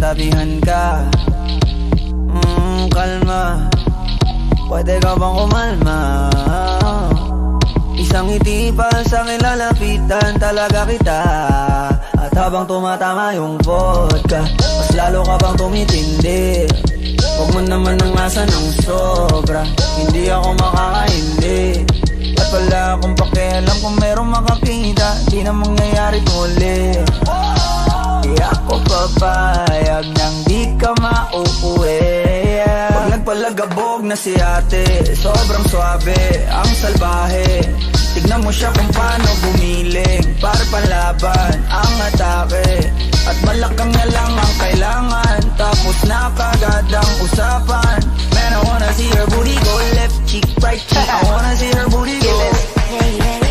tabihan ka. Kalma, pwede ka bang kumalma? Isang ngiti pa sa akin lalapitan talaga kita. At habang tumatama yung vodka, mas lalo ka bang tumitindi. Huwag mo naman ang asa ng sobra, hindi ako makakaindi. At wala akong pakialam kung merong makakita, di na mangyayari muli. Di ako papayag nang di ka mauuwi. Pag nagpalagabog na si ate, sobrang swabe, ang salbahe. Tignan mo siya kung paano gumiling, para panlaban ang atake. At malakang na lang ang kailangan, tapos na kagad ang usapan. Man, I wanna see her booty go left cheek, right cheek. I wanna see her booty go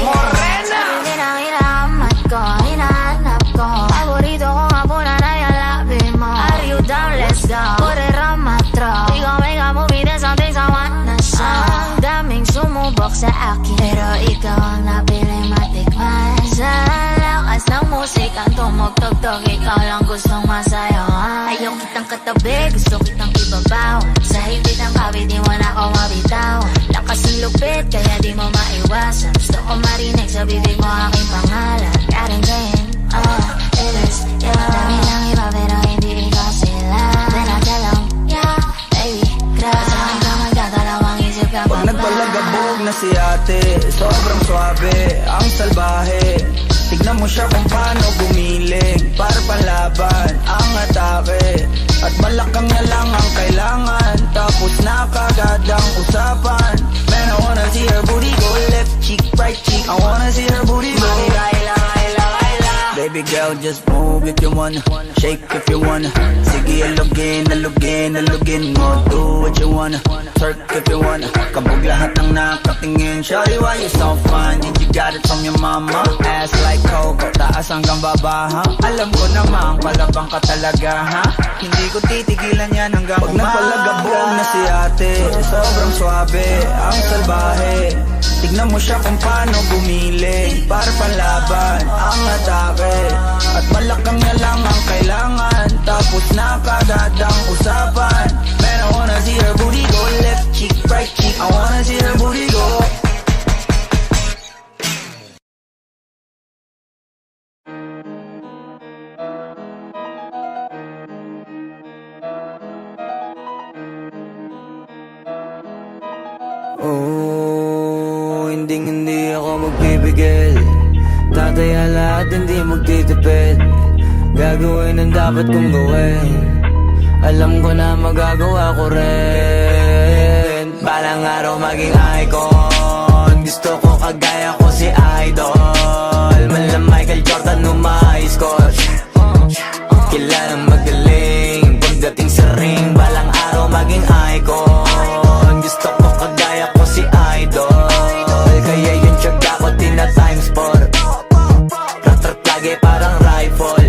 Morena! Hinahanap ko, hinahanap ko. Paborito ko nga po na nayalapin mo. Are you down? Let's go. Correr ang matro. Ikaw ay kamumida something sa wanna show. Daming sumubok sa akin, pero ikaw ang napiling matikman. Sa lakas ng musikang tumugtog-tog, ikaw lang gustong masayawan. Ayaw kitang katabi, gusto kitang ibabawan. Sa higpit ng kawit, di mo na ako mabitaw. Lakas ng lupit, kaya di mo maiwasan. Gusto ko marinig sa bibig mo aking pangalan. Karen Jane, it is, yeah. Dami lang iba pero hindi ikaw sila. Then I tell them, yeah, baby, grabe. Sa akin ka magdadalawang isip ka pa ba? Pag nagpalagabog na si ate, sobrang swabe, ang salbahe. Tignan mo siya kung paano gumiling, para panlaban ang atake. At malakang na lang ang kailangan, tapos na kagad ang usapan. Man, I wanna see her booty go left cheek, right cheek. I wanna see her booty go Baby girl, just move if you wanna, shake if you wanna. Sige, alugin, alugin, alugin mo. Do what you wanna, twerk if you wanna. Kabog lahat ng nakatingin. Shawty, why you so fine? Did you got it from your mama? Ass like Coco, taas hanggang baba, ha? Alam ko namang palabang ka talaga, ha? Hindi ko titigilan yan hanggang umaga. Pag napalagabog na si ate, sobrang swabe, ang salbahe. Tignan mo siya kung paano gumiling, para panlaban ang atake. At malakang na lang ang kailangan, tapos na kagad ang usapan. Man, I wanna see her booty go left cheek, right cheek. I wanna see her booty go. Oh, hindi ako magpipigil. Tataya lahat, hindi magtitipid. Gagawin ang dapat kong gawin. Alam ko na magagawa ko rin. Balang araw maging icon. Gusto ko kagaya ko si Idol. Mala Michael Jordan score. Kilalang magaling pagdating sa ring. Balang araw maging icon. Gusto ko kagaya ko si Idol. Kaya yung tiyaga ko tina-times 4. Rat-rat lagi parang rifle.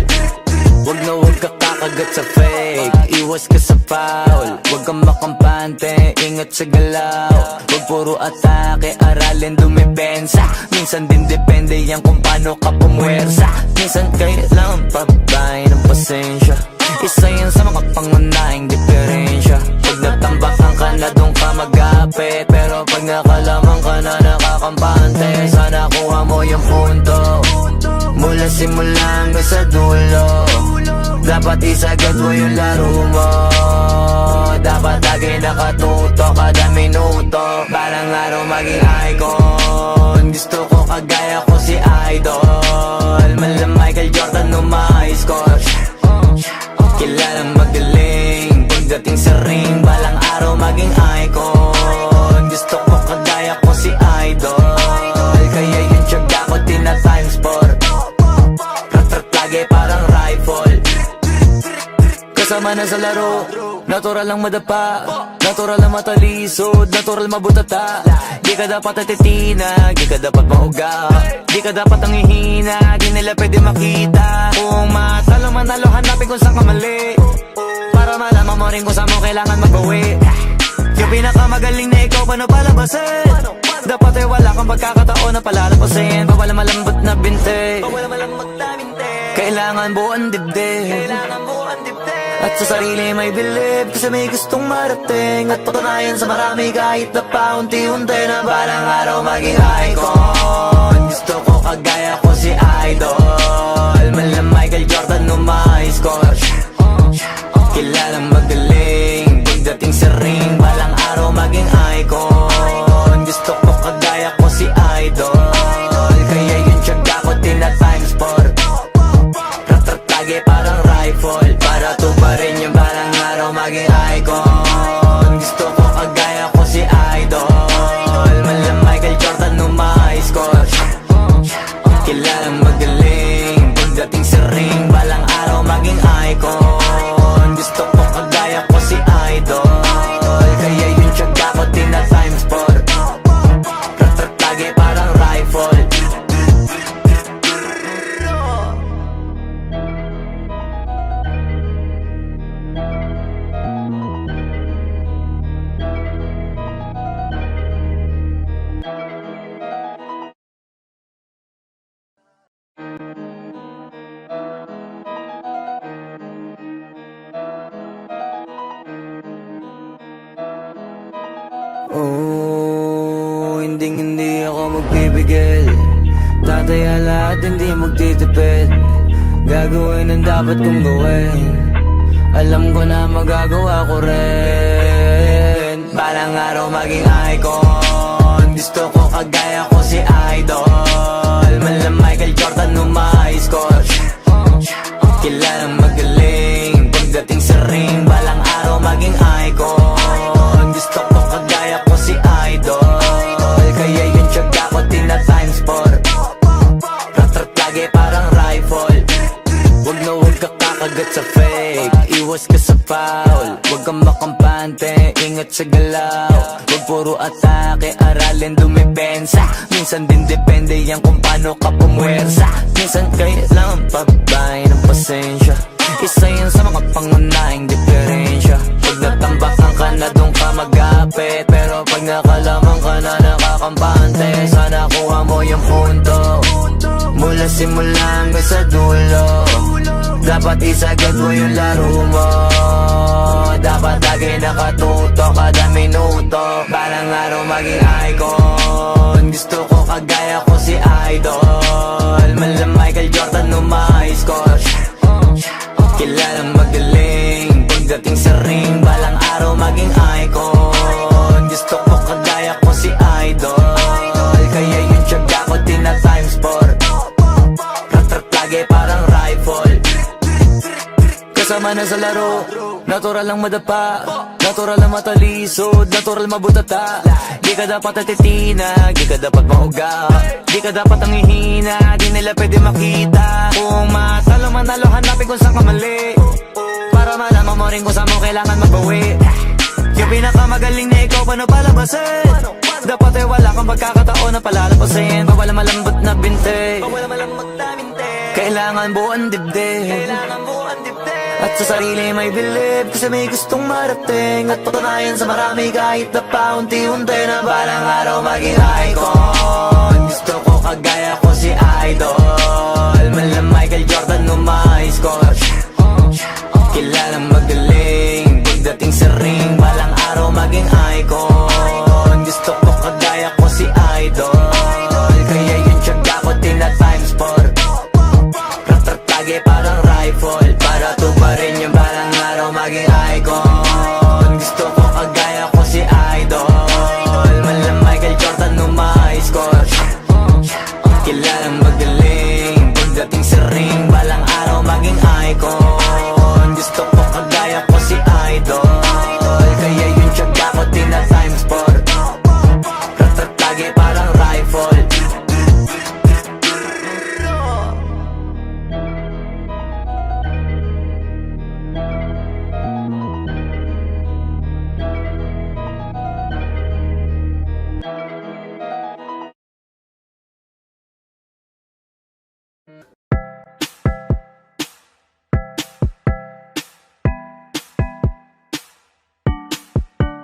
Wag na wag ka kakagat sa fake. Iwas ka sa foul. Wag kang makampante, ingat sa galaw. Wag puro atake, aralin dumipensa. Minsan din depende yan kung paano ka pumwersa. Minsan kailangan pabay ng pasensya. Isa yan sa mga pangunahing diferensya. Pag natambakan ka na doon ka mag-apit. Pero pag nakalaman ka na nakakampante, sana kuha mo yung punto. Mula simula hanggang sa dulo. Dapat isagad mo yung laro mo. Dapat lagi nakatuto kada minuto. Balang araw maging icon. Gusto ko kagaya ko si Idol. Mala Michael Jordan score. Kilalang magaling pagdating sa ring. Balang araw maging icon. Gusto ko kagaya ko si Idol. Kaya yung tiyaga ko tina-times 4. Rat-rat lagi parang rifle. Kasama na sa laro, natural lang madapa, natural lang matalisod, natural mabutata. Di ka dapat atitina, di ka dapat mauga, di ka dapat ang ihina, di nila pwede makita. Kung matalo manalo, hanapin kung saan ka mali, para malaman mo rin kung saan mo kailangan magbawi. Yung pinakamagaling na ikaw, paano palabasin? Dapat ay wala kang pagkakataon na palalapasin. Bawal malambot na binte, bawal malambot na binte. Kailangan buuan dibdib, at sa sarili may bilib, kasi may gustong marating at patunayan sa marami kahit na paunti-unti na balang araw maging icon. Gusto ko kagaya ko si Idol, mala Michael Jordan no may score. Kilalang magaling pagdating sa ring, balang araw maging icon. Gusto ko kagaya ko si Idol, kaya yung tiyaga ko tina-times 4. Ratratage parang rifle, para tuparin yung balang araw maging icon. Gusto ko kagaya ko si Idol, mala Michael Jordan no may score. Kilalang magaling pagdating sa ring, balang araw maging icon. Gusto ko kagaya ko si Idol, kaya yung tiyaga ko tina-times 4. Ratratage parang rifle. Oh, hindi ako magpipigil. Tataya lahat, hindi magtitipid. Gagawin ang dapat kong gawin. Alam ko na magagawa ko rin. Balang araw maging icon. Gusto ko kagaya ko si Idol, mala Michael Jordan no may score. Kilalang magaling pagdating sa ring, balang araw maging icon. Gusto ko kagaya ko si Idol, kaya yung tiyaga ko tina-times 4. Ratratage parang rifle. Huwag ka kakagat sa fake, iwas ka sa foul. Huwag kang makampante, ingat sa galaw. Huwag puro atake, aralin dumipensa. Minsan din depende yan kung paano ka pumwersa. Minsan kailangan pabay ng pasensya, isa yan sa mga pangunahing diferensya. Pag natambakan ka na doon ka magapit, pero pag nakalaman ka na nakakampante, sana kuha mo yung punto mula simula hanggang sa dulo. Dapat isagad mo yung laro mo, dapat lagi nakatuto kada minuto. Balang araw maging icon. Gusto ko kagaya ko si Idol, mala Michael Jordan no may score. Kilalang magaling pagdating sa ring, balang araw maging icon. Gusto ko kagaya ko si Idol, kaya yung tiyaga ko tina-times 4. Ratratage parang rifle. Kasama na sa laro, natural lang madapa, natural lang matalisod, natural mabutata. Di ka dapat atitina, di ka dapat mauga, di ka dapat ang ihina, di nila pwede makita. Kung matalo manalo, hanapin kung saan ka mali, para malaman mo rin kung saan mo kailangan magbawi. Yung pinakamagaling na ikaw, paano palabasin? Dapat ay wala kang pagkakataon na palalapasin. Bawala malambot na binte, kailangan buuan dibdib, at sa sarili may bilib, kasi may gustong marating at patunayan sa marami kahit na paunti-unti na balang araw maging icon. Gusto ko kagaya ko si Idol, mala Michael Jordan no may score. Kilalang magaling pagdating sa ring, balang araw maging icon. Gusto ko kagaya ko si Idol, kaya yung tiyaga ko tina-times 4. Ratratage parang rifle, para tuparin yung balang araw maging icon. Gusto ko kagaya ko si Idol, mala Michael Jordan no may score. Kilalang magaling pagdating sa ring, balang araw maging icon. Gusto ko kagaya ko si Idol, kaya yung tiyaga ko tina-times 4. Ratratage parang rifle.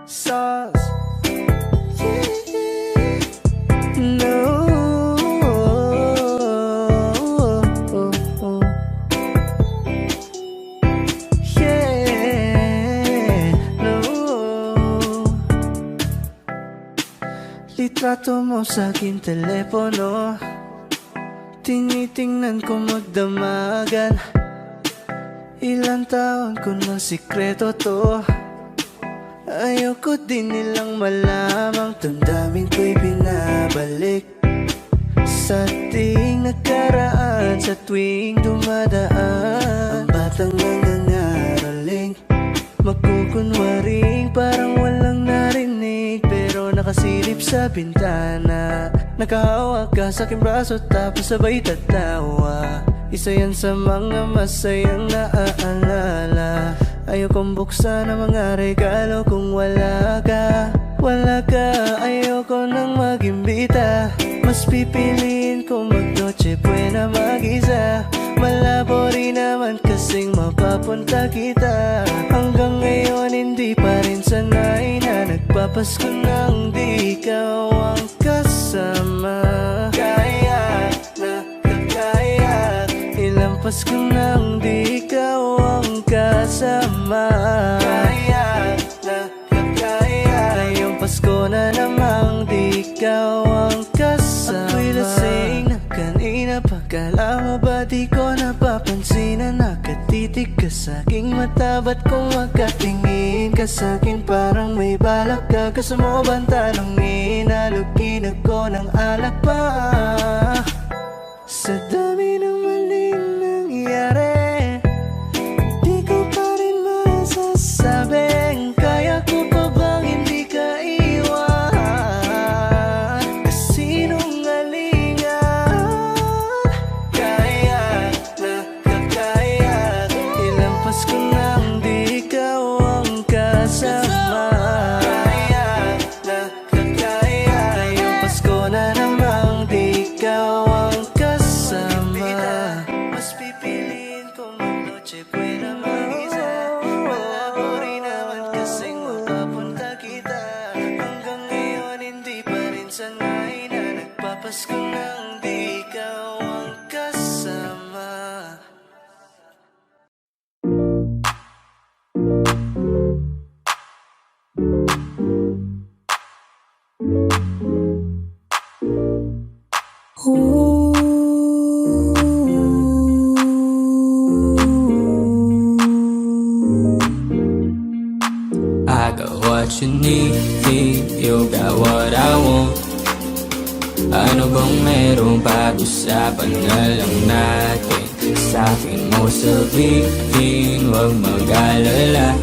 Sauce. No. litrato mo sa akin telepono, tinitingnan ko magdamagan. Ilang taon ko ng sikreto to, ayoko din nilang malamang. Damdamin ko'y binabalik sa ating nakaraan, sa tuwing dumadaan. Ang batang nangangaraling, magkukunwaring parang walang narinig, pero nakasilip sa bintana. Nakahawak ka sa aking braso tapos sabay tatawa. Isa yan sa mga masayang naaalala. Ayokong buksan ang mga regalo kung wala ka. Wala ka, ayoko nang mag-imbita. Mas pipiliin ko mag-noche buena mag-isa. Malabo rin naman kasing mapapunta kita. Hanggang ngayon hindi pa rin sanay na nagpapasko nang di ikaw ang kasama. Kaya na kakaya, ilang Pasko nang di ikaw ang kasama. Kaya na kakaya, ngayong Pasko na namang di ikaw ang kasama. Ako'y lasing na kanina pa, kala mo ba di ko napapansin na nakatitig ka sa aking mata? Ba't kung makatingin ka sa akin parang may balak ka? Gusto mo bang tanongin, alugin ako ng alak pa? Sa dami ng maling nangyari, di ko pa rin masasabing kaya ko pa bang hindi ka iwan. Kasinungalingan, kaya na kakaya, ilang Pasko nang di ikaw ang kasama. Kaya na kakaya, ngayong Pasko na namang di ikaw ang kasama. Mas pipiliin kong mag-noche buena mag-isa. Malabo rin naman kasing mapapunta kita. Hanggang ngayon hindi pa rin sanay na nagpapasko nang di ikaw ang kasama. I got what you need, you got what I want. Ano bang meron pag-usapan na lang natin? Sa'kin mo sabihin, huwag mag-alala.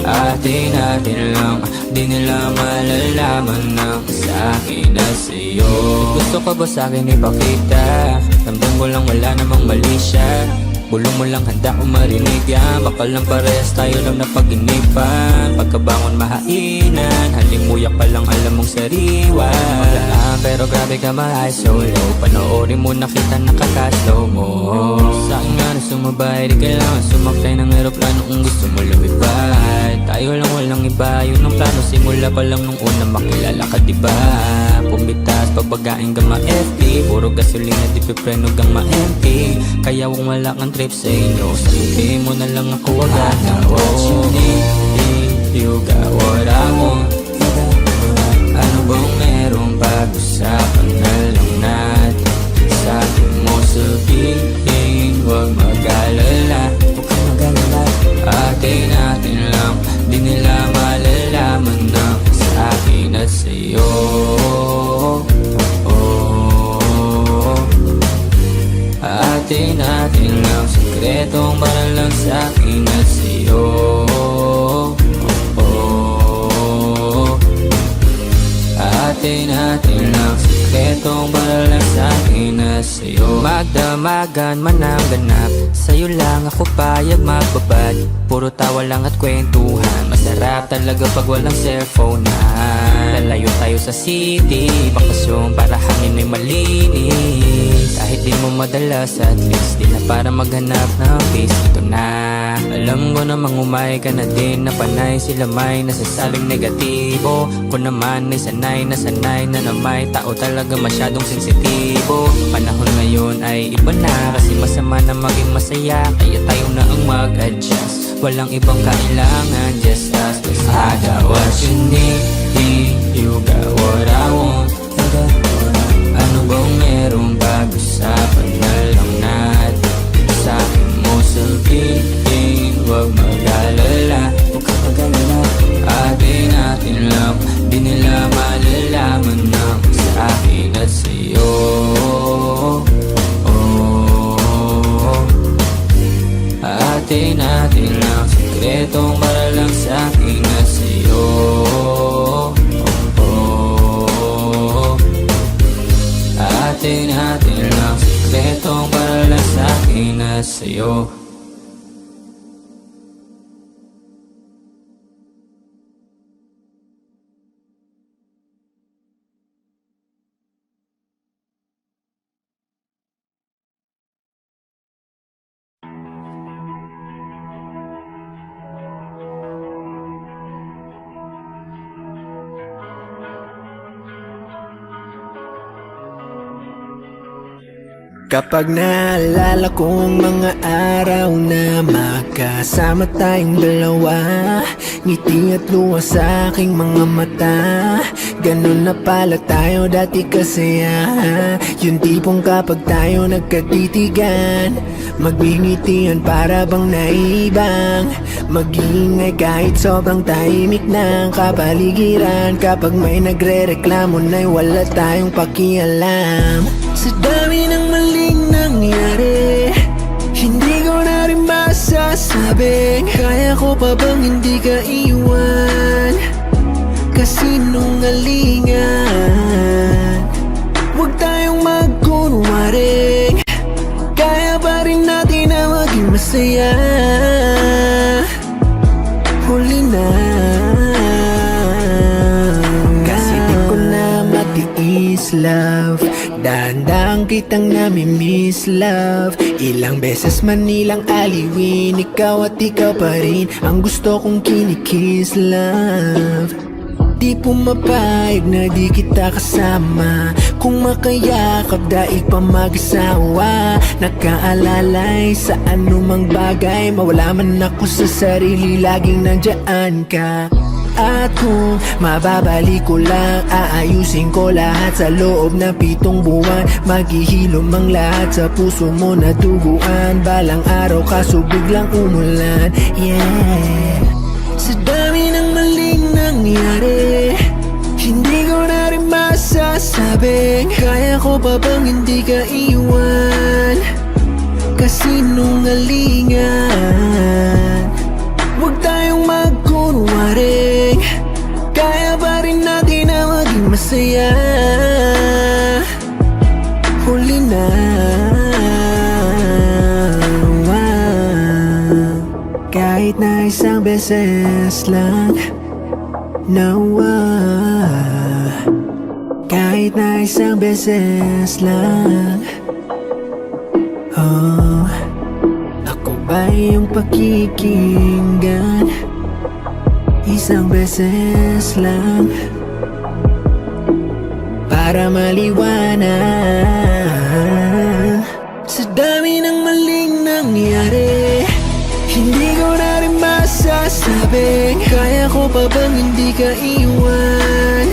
Atin lang, di nila malalaman ng sa'kin na sa'yo. Gusto ka ba sa'kin ipakita? Ramdam ko lang wala namang mali siya. Bulong mo lang handa ko marinig yan. Baka lang parehas tayo lang napag-inipan. Pagkabangon mahainan, halimuyak pa lang alam mong sariwa. Maglaan pero grabe ka ma-high solo. Panoorin mo na kita nakaka-slow mo. Sa'kin nga na sumabay, di kailangan sumaktay ng aeroplano kung gusto mo lumipad. Tayo lang walang iba, yun ang plano. Simula pa lang nung una makilala ka diba? Pumitas, pabagain ka ma-FP. Puro gasolina, di pipreno kang ma-MP. Kaya kung wala kang trip sa inyo, sabihin mo na lang ako agad na what you need, you got what I want. Ano bang merong pag-usapan na lang natin? Sabi mo sabihin, huwag mag-alala. Huwag kang mag-alala. Atin lang, di nila malalaman na sa akin at sa'yo. Atin lang, sikretong para lang sa'kin at sa'yo. Atin lang, sikretong para lang sa'kin at sa'yo. Magdamagan man ang ganap, sa'yo lang ako payag magbabad. Puro tawa lang at kwentuhan, masarap talaga pag walang cellphone na. Lalayo tayo sa city, bakasyon para hangin ay malinis. Kahit di mo madalas, at least di na para maghanap ng peace. Ito na, alam ko namang umay ka na din na panay. Sila may nasasabing negatibo, ko naman ay sanay na na may tao talaga masyadong sensitibo. Panahon ngayon ay iba na, kasi masama na maging masaya. Kaya tayo na ang mag-adjust, walang ibang kailangan, just us. 'Cause I got what you need, you got what Kapag naalala ko ang mga araw na magkasama tayong dalawa, ngiti at luha sa aking mga mata. Ganun na pala tayo dati kasaya. Yung tipong kapag tayo nagkatitigan, magbingitian para bang naibang. Mag-iingay kahit sobrang tahimik ng kapaligiran. Kapag may nagre-reklamo na'y wala tayong pakialam. Sa dami ng maling nangyari, hindi ko na rin masasabing kaya ko pa bang hindi ka iwan. Kasinungalingan, huwag tayong magkunwaring, kaya pa rin natin na maging masaya. Huli na, kasi di ko na matiis, love. Dahan-dahan kitang namimiss, love. Ilang beses man nilang aliwin, ikaw at ikaw pa rin ang gusto kong kinikiss, love. Di pumapayag na di kita kasama, kung makayakap daig pa mag-asawa. Nakaalalay sa anumang bagay, mawala man ako sa sarili, laging nandyan ka. At kung mababalik ko lang, aayusin ko lahat sa loob ng 7 buwan. Maghihilom ang lahat sa puso mo na duguan. Balang araw kaso biglang umulan, yeah. Sa dami ng maling nangyari, hindi ko na rin masasabing kaya ko pa bang hindi ka iwan. Kasinungalingan, huwag tayong magkunwaring, kaya pa rin natin na maging masaya. Huli na, kahit na isang beses lang, kahit na isang beses lang. Oh, ako ba yung pakikinggan? Isang beses lang para maliwanag. Sa dami ng maling nangyari, hindi ko na rin masasabing kaya ko pa bang hindi ka iwan.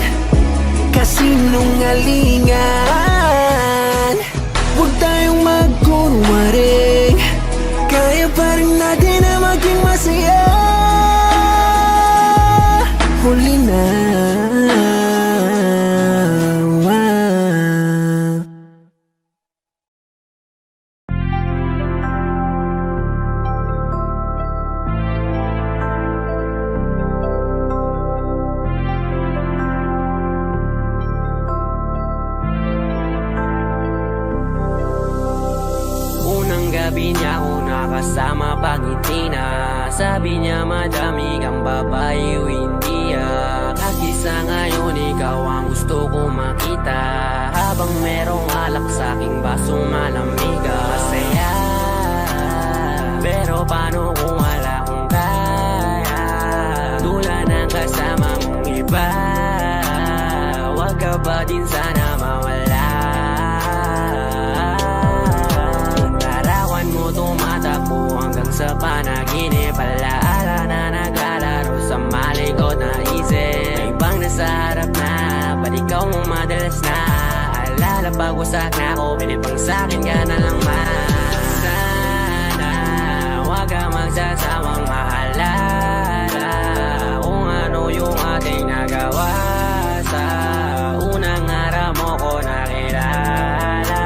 Kasinungalingan, huwag tayong magkunwaring, kaya pa rin natin na maging masaya. Huli na, gabi niya ako nakasama pangiti na. Sabi niya madami kang babae o hindi Kagisa ngayon ikaw ang gusto ko makita, habang merong alak sa aking basong malamig. Masaya, pero paano kung wala kong kaya? Tulad ng kasama mong iba, wag ka ba din sana mawala? Sa panaginip, alaala na naglalaro sa malikot na isip. May ibang nasa harap na, ba't ikaw mong madalas na? Alala pag wasak na ako, pinipang sa'kin ka na lang man. Sana, wag ka magsasawang maalala kung ano yung ating nagawa. Sa unang araw mo ko nakilala.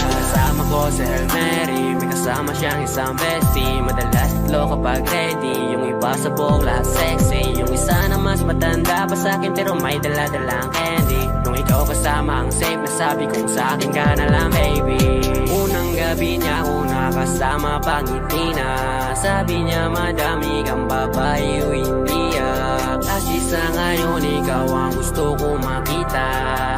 Kasama ko si Hail Mary, kasama siyang isang bestie. Madalas itlo kapag ready, yung iba sa buhok lahat sexy. Yung isa na mas matanda pa sa'kin pero may dala-dalang candy. Nung ikaw kasama ang safe, nasabi kong sa'kin ka na lang baby. Unang gabi niya ako nakasama pangiti na. Sabi niya madami kang babae o hindi Kasi sa ngayon, ikaw ang gusto ko makita.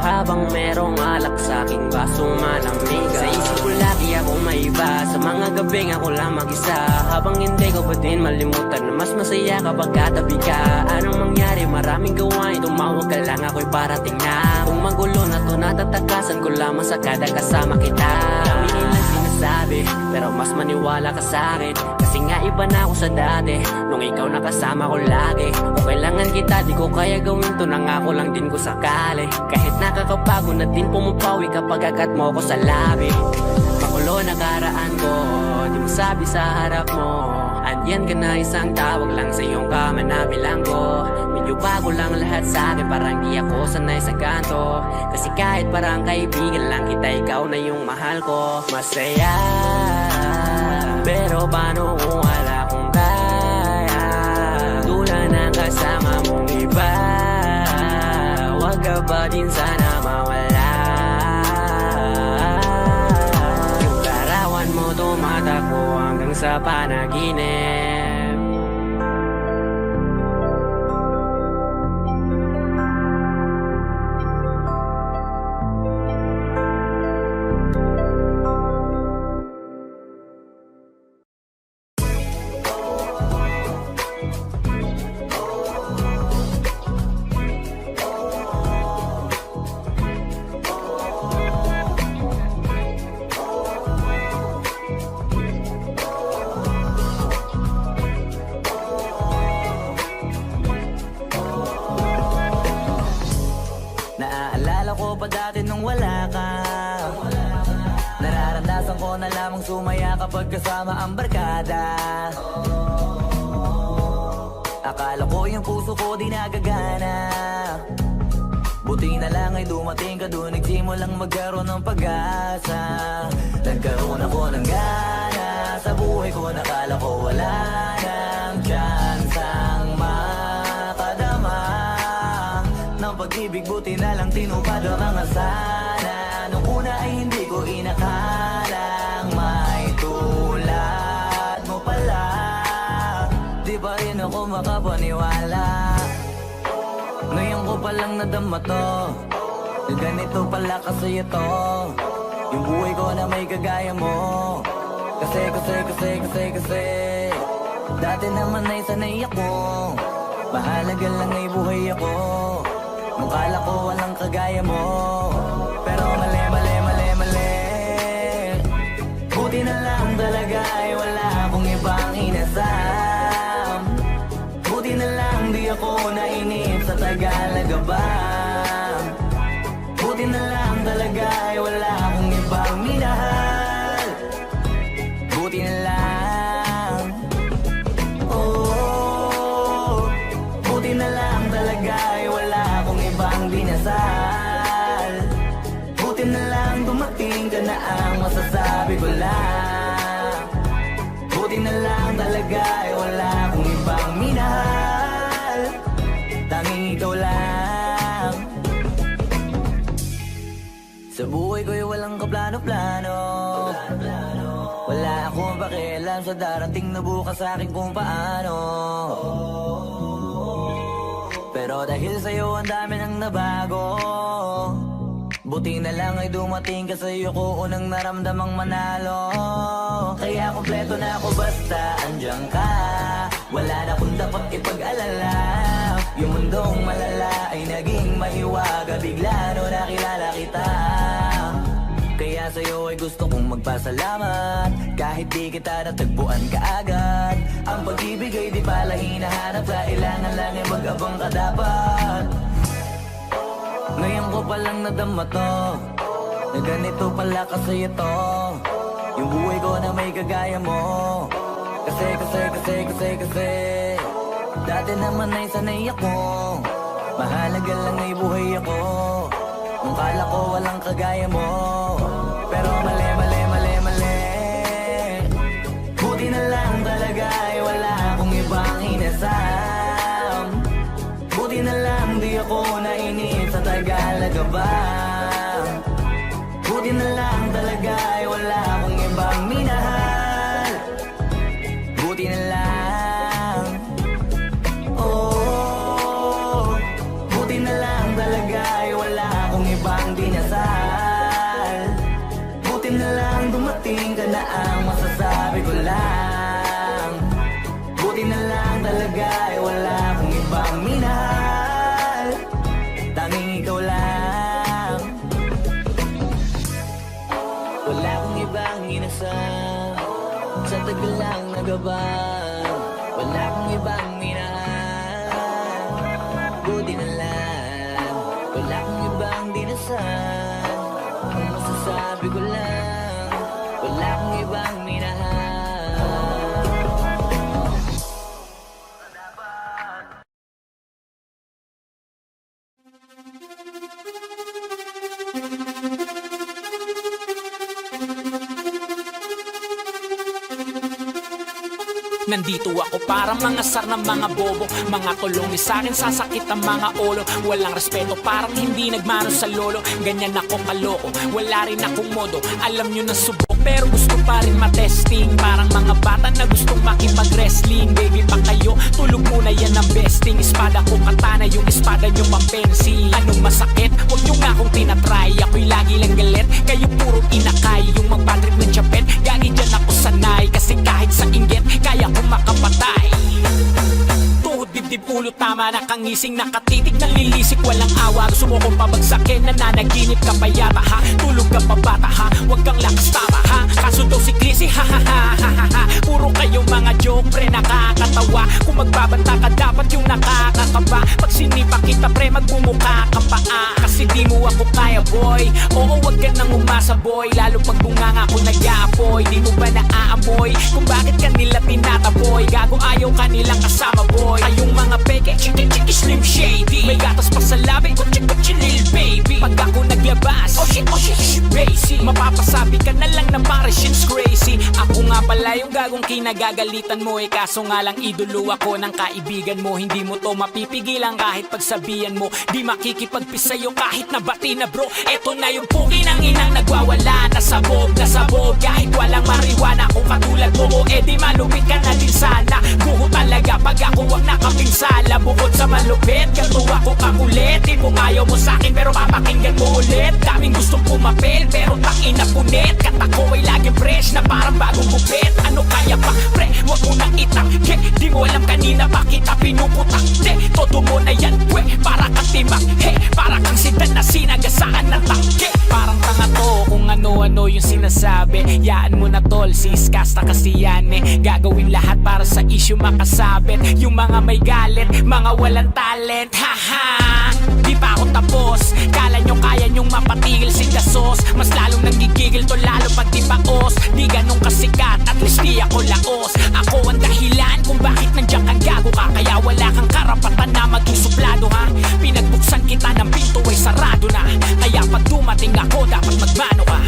Habang merong alak sa aking basong malamig. Sa isip ko lagi ako may iba. Sa mga gabing ako lang mag-isa. Habang hindi ko pa din malimutan na mas masaya kapag katabi ka. Anong mangyari, maraming gawain. Tumawag ka lang, ako'y parating na. Kung magulo na to, natatakasan ko lamang sa kada kasama kita. Dami nilang sinasabi, pero mas maniwala ka sa akin. Kasi nga iba na ako sa dati, nung ikaw nakasama ko lagi. Kung kailangan kita, di ko kaya gawin to. Nangako lang din ko sakali. Kahit nakakabago na din pumapawi kapag agat mo ko sa labi. Makulo na karaan ko, di mo sabi sa harap mo. Andyan ka na, isang tawag lang sa iyong kama na bilanggo. Medyo bago lang lahat sa akin, parang di ako sanay sa kanto. Kasi kahit parang kaibigan lang kita, ikaw na yung mahal ko. Masaya, pero paano kung wala kong kaya? Tulad ng kasama mong iba, wag ka ba din sana mawala? Yung larawan mo tumatakbo hanggang sa panaginip. Naaalala ko pa dati nung wala ka. Nararamdasan ko na lamang sumaya kapag kasama ang barkada. Akala ko yung puso ko di nagagana. Buti na lang ay dumating ka doon, nagsimulang magkaroon ng pag-asa. Nagkaroon ako ng gana sa buhay ko, nakala ko wala nang chance ang makadama ng pag-ibig. Buti na lang tinupad ang mga sana. Nung una ay hindi ko inakalang may tulad mo pala. Di pa rin ako makapaniwala. Ngayon ko palang nadama to, na ganito pala kasi ito. Yung buhay ko na may kagaya mo. Kasi dati naman ay sanay ako. Mahalaga lang ay buhay ako. Nung kala ko walang kagaya mo. Pero mali. Buti na lang talaga ay wala akong ibang inasam. Buti na lang di ako nainip sa Tagalaga ba. Buti na lang talaga ay wala akong ibang minahal. Buti na lang. Oh, buti na lang talaga ay wala akong ibang dinasal. Buti na lang dumating ka na ang masasabi ko lang. Buti na lang talaga ay wala akong ibang minahal. Tanging ikaw lang. Sa buhay ko'y walang kaplano-plano. Wala akong pakialam sa darating na bukas sa akin kung paano. Pero dahil sa'yo ang dami nang nabago. Buti na lang ay dumating ka sa'yo ko unang naramdamang manalo. Kaya kompleto na ako basta andyan ka. Wala na kung dapat ipag-alala. Yung mundong malala ay naging mahiwaga bigla no nakilala kita. Kaya sa'yo ay gusto kong magpasalamat. Kahit di kita natagpuan kaagad. Ang pag-ibig ay di pala hinahanap. Kailangan lang ay mag-abang ka dapat. Ngayon ko palang nadama to, na ganito pala kasi ito. Yung buhay ko na may kagaya mo. Kasi dati naman ay sanay ako. Mahalaga lang ay buhay ako. Nung kala ko walang kagaya mo. Pero mali. Buti na lang talaga ay wala akong ibang inasam. Buti na lang di ako nainip sa Tagalaga ba. Buti na lang talaga ay wala akong ibang minahal. Buti na lang. Oh, talaga ay wala akong ibang minahal, tanging ikaw lang. Wala akong ibang inasal, sa tagal lang nagabang. Wala akong ibang minahal, buti na lang. Wala akong ibang dinasal, ang masasabi ko lang, wala akong ibang minahal. Nandito ako para mga sar ng mga bobo, mga tulong sa akin sasakit ang mga ulo. Walang respeto, parang hindi nagmano sa lolo. Ganyan ako kaloko, wala rin akong modo. Alam nyo na subok, pero gusto pa rin matesting. Parang mga bata na gustong makipag-wrestling. Baby pa kayo, tulog muna yan ang besting. Espada ko katana, yung espada nyo mampensi. Anong masakit? Huwag nyo nga akong tinatry. Ako'y lagi lang galit, kayo puro inakay. Yung magpatrip ng chapet, gagi dyan ako sanay. Kasi kahit sa inggit, kaya kung makapatay. Tuhod, dibdib, ulo, tama na kangising. Nakatitig ng lilisik, walang awa. Gusto mo kong pabagsakin, nananaginip ka pa yata ha. Tulog ka pa bata ha, huwag kang lakas tama ha. Kaso daw si Chrissy ha ha ha ha ha ha. Puro kayong mga joke pre, nakakatawa. Kung magbabanta ka dapat yung nakakakaba. Pag sinipa kita pre, magbumuka ka pa kasi di mo ako kaya boy. Oo, wag ka nang umasa boy, lalo pag bunganga ko nag-aapoy. Di mo ba naaamoy kung bakit kanila tinataboy? Gago ayaw kanilang kasama boy. Kayong mga peke, chiki slim shady. May gatas pa sa labi, kutsi lil baby. Pag ako naglabas, oh shit basic. Mapapasabi ka na lang na pare shit's crazy. Ako nga pala yung gagong kinagagalitan mo kaso nga lang idolo ako ng kaibigan mo. Hindi mo to mapipigilan kahit pagsabihan mo. Di makikipagpis sa'yo kahit nabati na bro. Eto na yung puki ng inang nagwawala. Nasabog kahit walang mariwana. Kung katulad mo di malupit ka na din sana. Guho talaga pag ako wag nakapinsala. Bukod sa malupit, ganto ako kakulit. Di mo ayaw mo sa'kin pero papakinggan mo ulit. Daming gustong pumapel pero tangina punit. Katako ay laging fresh na parang bagong gupit. Ano kaya pa pre, wag mo nang itangke. Di mo alam kanina pa kita pinuputak. Todo mo na yan pwe, para kang timak. Para kang sidan na sinagasaan ng tangke. Parang tanga to kung ano-ano yung sinasabi. Yaan mo na tol, siskasta kasi yan Gagawin lahat para sa issue makasabit. Yung mga may galit, mga walang talent. Haha, di pa ako tapos. Kala nyo kaya nyong mapatigil si Dasos. Mas lalong nagigigil to lalo pag di paos. Di ganun kasikat, at least di ako laos. Ako ang dahilan kung bakit nandiyan kang gago ka. Kaya wala kang karapatan na maging suplado ha. Pinagbuksan kita ng pinto ay sarado na. Kaya pag dumating ako dapat magmano ka.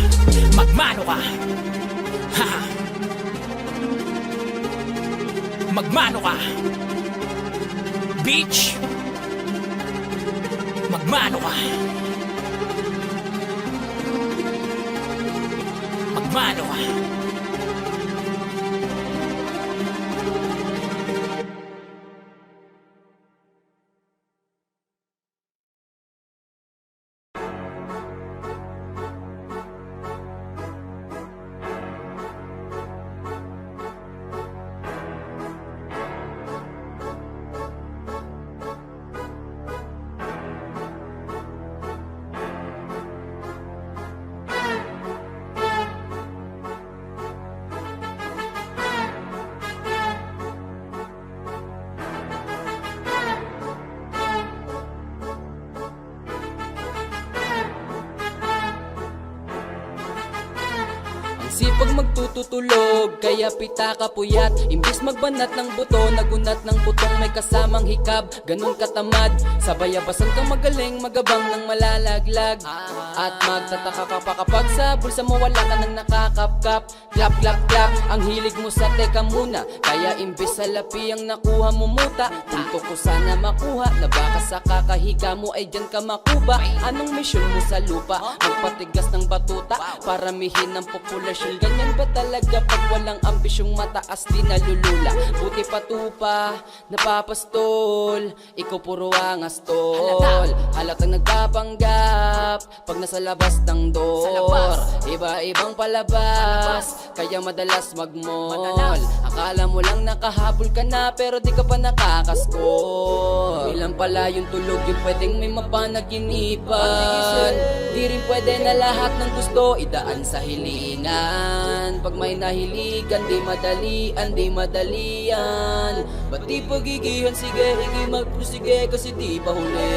Magmano ka. Haha, magmano ka. Bitch, magmano ka. Magmano ka. Sipag magtututulog, kaya pita ka puyat. Imbis magbanat ng buto, nagunat ng butong may kasamang hikab. Ganun katamad, sabayabasan kang magaling, magabang ng malalaglag. At magtataka ka pa kapag sa bulsa mo wala ka nang nakakapkap. Clap, clap, clap, ang hilig mo sa teka muna. Kaya imbis sa lapi ang nakuha mo muta. Punto ko sana makuha, na baka sa kakahiga mo ay dyan ka makuba. Anong misyon mo sa lupa? Magpatigas ng batuta, paramihin ang populasyon Ganyan ba talaga pag walang ambisyong mataas di nalulula? Buti patupa, napapastol, ikaw puro angas tol. Halatang nagpapanggap pag nasa labas ng door. Iba-ibang palabas, kaya madalas magmall. Akala mo lang nakahabol ka na pero di ka pa nakakaskor. Ilan pala yung tulog yung pwedeng may mapanaginipan. Di rin pwede na lahat ng gusto idaan sa hilingan. Pag may nahiligan, di madalian, di madalian. Ba't di pagigihan, sige, higi magprosige kasi di pa huli.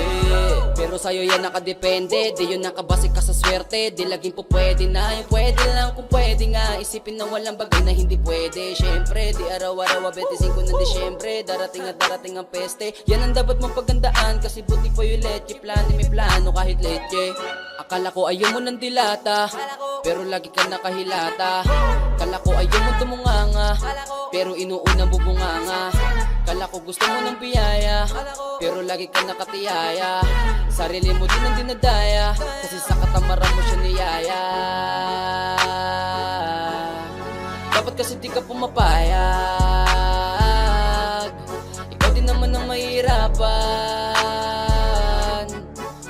Pero sa'yo yan nakadepende, di yun nakabase ka sa swerte. Di laging po pwede na, yung pwede lang kung pwede nga. Isipin na walang bagay na hindi pwede. Syempre, di araw-araw 25 ng Disyembre. Darating at darating ang peste. Yan ang dapat mong pagandaan kasi buti pa yung leche. Plano may plano kahit leche. Akala ko ayaw mo ng dilata, pero lagi ka nakahilata. Kala ko ayaw mo tumunganga, pero inuunang bubunganga. Kala ko gusto mo ng biyaya, pero lagi ka nakatiyaya. Sarili mo din ang dinadaya, kasi sa katamaran mo siya niyaya. Dapat kasi di ka pumapayag, ikaw din naman ang mahirapan.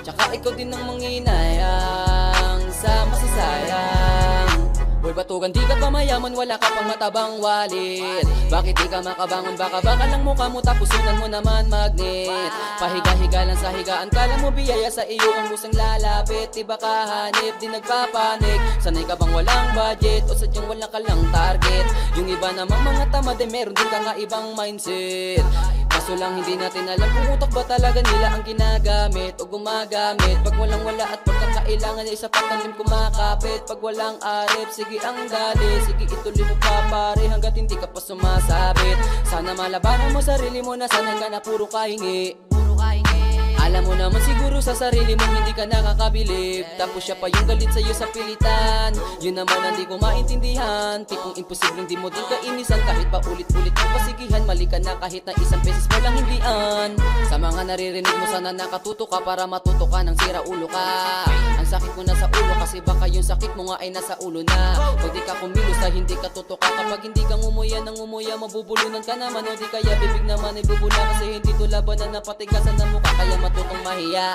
Tsaka ikaw din ang manginayang sa masasayang. Boy batugan, di ka pa mayaman, wala ka pang matabang wallet. Bakit di ka makabangon, baka lang mukha mo tapos sunan mo naman magnet. Pahiga-higa lang sa higaan, kala mo biyaya sa iyo ang musang lalapit. Di ba kahanip, di nagpapanik. Sanay ka bang walang budget o sadyang wala ka lang target? Yung iba namang mga tamad, meron din kakaibang mindset. Kaso lang hindi natin alam kung utak ba talaga nila ang ginagamit o gumagamit. Pag walang wala at pagkakailangan ay isa patalim kumakapit. Pag walang arip, sige ang dali, sige ituloy mo pa pare hanggat hindi ka pa sumasabit. Sana malabanan mo sarili mo na sana ka na puro kahingi. Alam mo naman siguro sa sarili mo hindi ka nakakabilib. Tapos siya pa yung galit sa'yo sa pilitan. Yun naman ang di ko maintindihan. Tipong imposibleng di mo din kainisan. Kahit pa ulit-ulit yung pasigihan, mali ka na kahit na isang beses mo lang hindian. Sa mga naririnig mo sana nakatuto ka para matuto ka ng sira ulo ka. Ang sakit mo na sa ulo kasi baka yung sakit mo nga ay nasa ulo na. Pag di ka kumilos sa hindi ka tutuka. Kapag hindi ka ngumuya ng ngumuya, mabubulunan ka naman. O di kaya bibig naman ay bubula kasi hindi to laban na napatigasan ng mukha. Kaya matutong mahiya.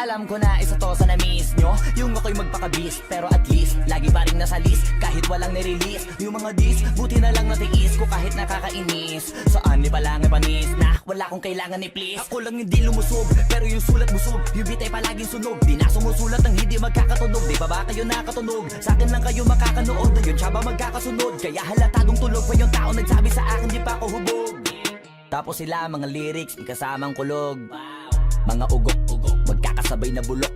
Alam ko na isa to sa na-miss nyo, yung ako'y magpakabis. Pero at least, lagi pa rin nasa list kahit walang nirelease. Yung mga dis, buti na lang natiis ko kahit nakakainis. Saan ni palang panis na wala kong kailangan ni please. Ako lang hindi lumusog, pero yung sulat busog. Yung bitay palaging sunog, di na sumusulat ang hindi magkakatunog. Di ba ba kayo nakatunog? Sa akin lang kayo makakanood, yun siya ba magkakasunod? Kaya halatadong tulog pa yung tao nagsabi sa akin di pa ako hubog. Tapos sila mga lyrics, may kasamang kulog. Mga ugok-ugok, magkakasabay na bulok.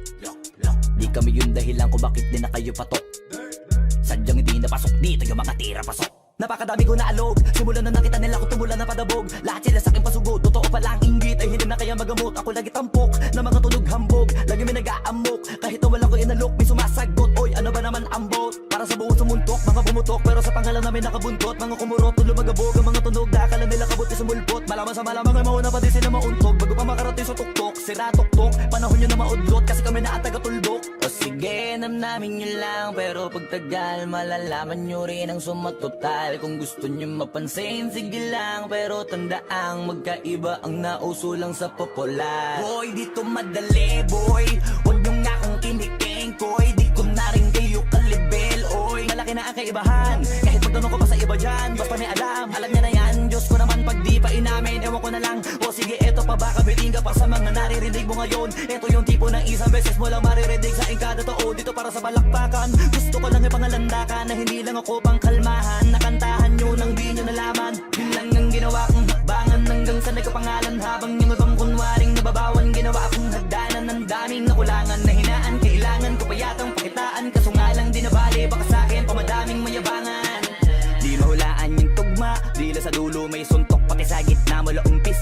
Di kami yung dahilan kung bakit di na kayo patok. Sadyang hindi napasok dito yung mga tira pasok. Napakadami ko na alog, simulan na nakita nila ko tumula na padabog. Lahat sila sa akin pasugod, totoo pala ang inggit ay hindi na kaya magamot. Ako lagi tampok, na mga tunog hambog. Lagi may nag-aamok, kahit na walang ko inalok. May sumasagot, oy ano ba naman ang bot? Para sa buong sumuntok, mga bumutok. Pero sa pangalan namin nakabuntot. Mga kumurot, lumagabog ang mga tunog. Na akala nila kabuti sumulpot. Malaman sa malamang ay mauna pa din sila mauntog. Bago pa makarating sa tuktok, sira tuktok. Panahon nyo na maudlot, kasi kami na ang taga-tuldok. O sige, namnamin nyo lang, pero pagtagal malalaman nyo rin ang sumatotal. Kung gusto nyo mapansin, sige lang, pero tandaang magkaiba ang nauso lang sa popular. Boy, dito madali, boy, huwag nyo nga kang kiniking, koy. Di ko na rin kayo kalibel, oy. Malaki na ang kaibahan, kahit magtanong ko pa sa iba dyan. Basta may alam niya na yan. Diyos ko naman pag di pa inamin, ewan ko na lang. O sige, eto pa baka biting ka pa sa mga naririnig mo ngayon. Eto yung tipo ng isang beses mo lang maririnig sa kada taon. Dito para sa balakbakan, gusto ko lang ipangalandakan na hindi lang ako pang kalmahan. Nakantahan nyo nang di nyo nalaman. Yun lang ang ginawa kong hakbangan hanggang sa nagkapangalan. Habang yung ibang kunwaring nababawan, ginawa akong hagdanan ng daming nakulangan na hinaan. Kailangan ko pa yatang pakitaan, kaso nga lang di nabali. Baka sa'kin pamadaming mayabangan. Di mahulaan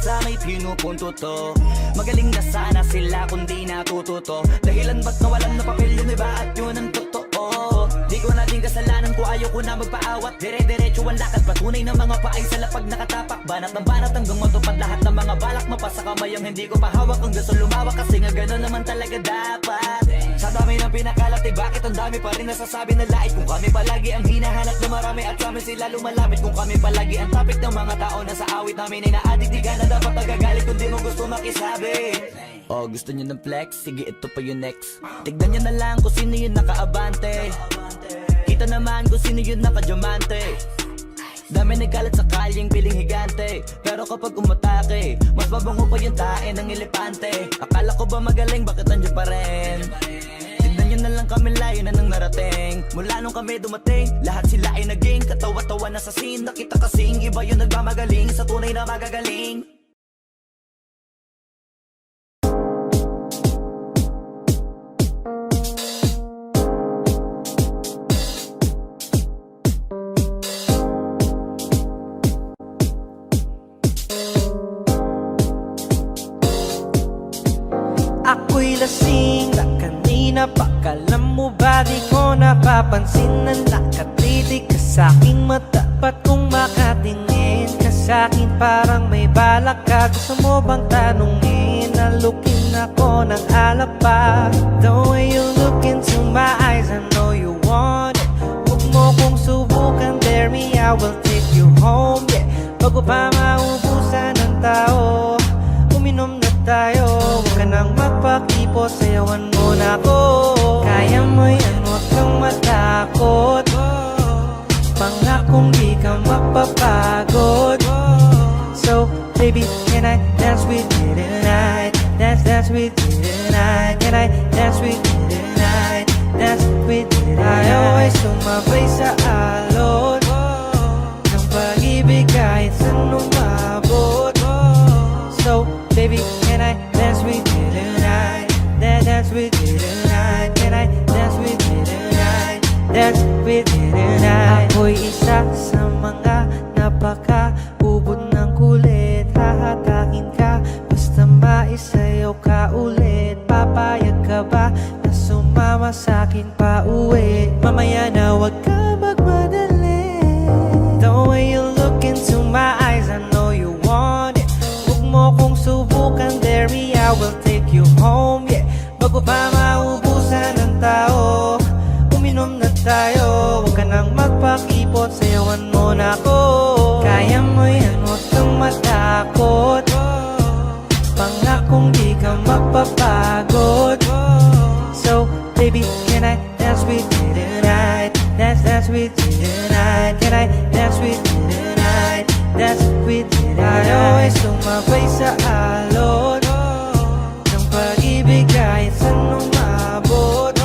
sa may pinupunto to. Magaling na sana sila kung di natututo. Dahilan ba't nawalan na papel yung iba at yun ang totoo. Di ko na din kasalanan ko, ayaw ko na magpaawat. Dire-diretso ang lakad, patunay ng mga paay sa lapag nakatapak. Banat ng banat hanggang matupad lahat ng mga balak. Mapasa kamay ang hindi ko pahawak. Ang gusto lumawak kasi nga gano'n naman talaga dapat. Sa dami ng pinakalat, bakit ang dami pa rin nasasabi na lait? Kung kami palagi ang hinahanap na marami at sa amin sila lumalapit. Kung kami palagi ang topic ng mga tao na sa awit namin ay naadik, di ka na dapat nagagalit kung di mo gusto makisabi. Oh, gusto nyo ng flex? Sige, ito pa yung next. Tignan nyo na lang kung sino yung nakaabante. Kita naman kung sino yung nakadiamante. Dami nagkalat sa kalyeng piling higante. Pero kapag umatake, mas mabango pa yung tae ng elepante. Akala ko ba magaling, bakit nandiyan pa rin? Tignan nyo na lang kami, layo na nang narating. Mula nung kami dumating, lahat sila ay naging katawa-tawa na sa scene. Nakita kasing iba yung nagmamagaling sa tunay na magagaling. Ako'y lasing na kanina pa. Kalam mo ba di ko napapansin na nakatitig ka sa'king mata? Ba't kung makatingin ka sa'kin parang may balak ka? Gusto mo bang tanungin? Nalukin ako ng alak pa. The way you look into my eyes, I know you want it. Huwag mo kong subukan, dare me, I will take you home, yeah. Bago pa maubusan ng tao, uminom na tayo. Huwag ka nang magpakipot, sayawan mo na ako. Kaya mo yan, huwag kang matakot. Pangakong di ka mapapagod. So, baby, can I dance with you tonight? Dance with you tonight. Can I dance with you tonight? Dance with you tonight. Tayo ay sumabay sa alon ng pag-ibig kahit saan umabot. So, baby, can I dance with you tonight? Dance with you tonight. Can I dance with you tonight? Dance with you tonight. Ako'y isa sa mga napaka-ubod ng kulit. Hahatakin ka, basta maisayaw ka ulit. Papayag ka ba na sumama sa'kin pa uwi? Mamaya na wag ka magmadali. The way you look into my eyes, I know you want it. Huwag mo kong subukan, dare me, I will take you home, yeah. Bago pa maubusan ng tao, uminom na tayo. Huwag ka nang magpakipot, sayawan mo na ako. Kaya mo yan, huwag kang matakot. Pangakong di ka magpapagod. So, baby, can I dance with you tonight? Dance with you tonight. Can I dance with you tonight? Dance with you tonight. Tayo ay sumabay sa alon ng pag-ibig kahit saan umabot.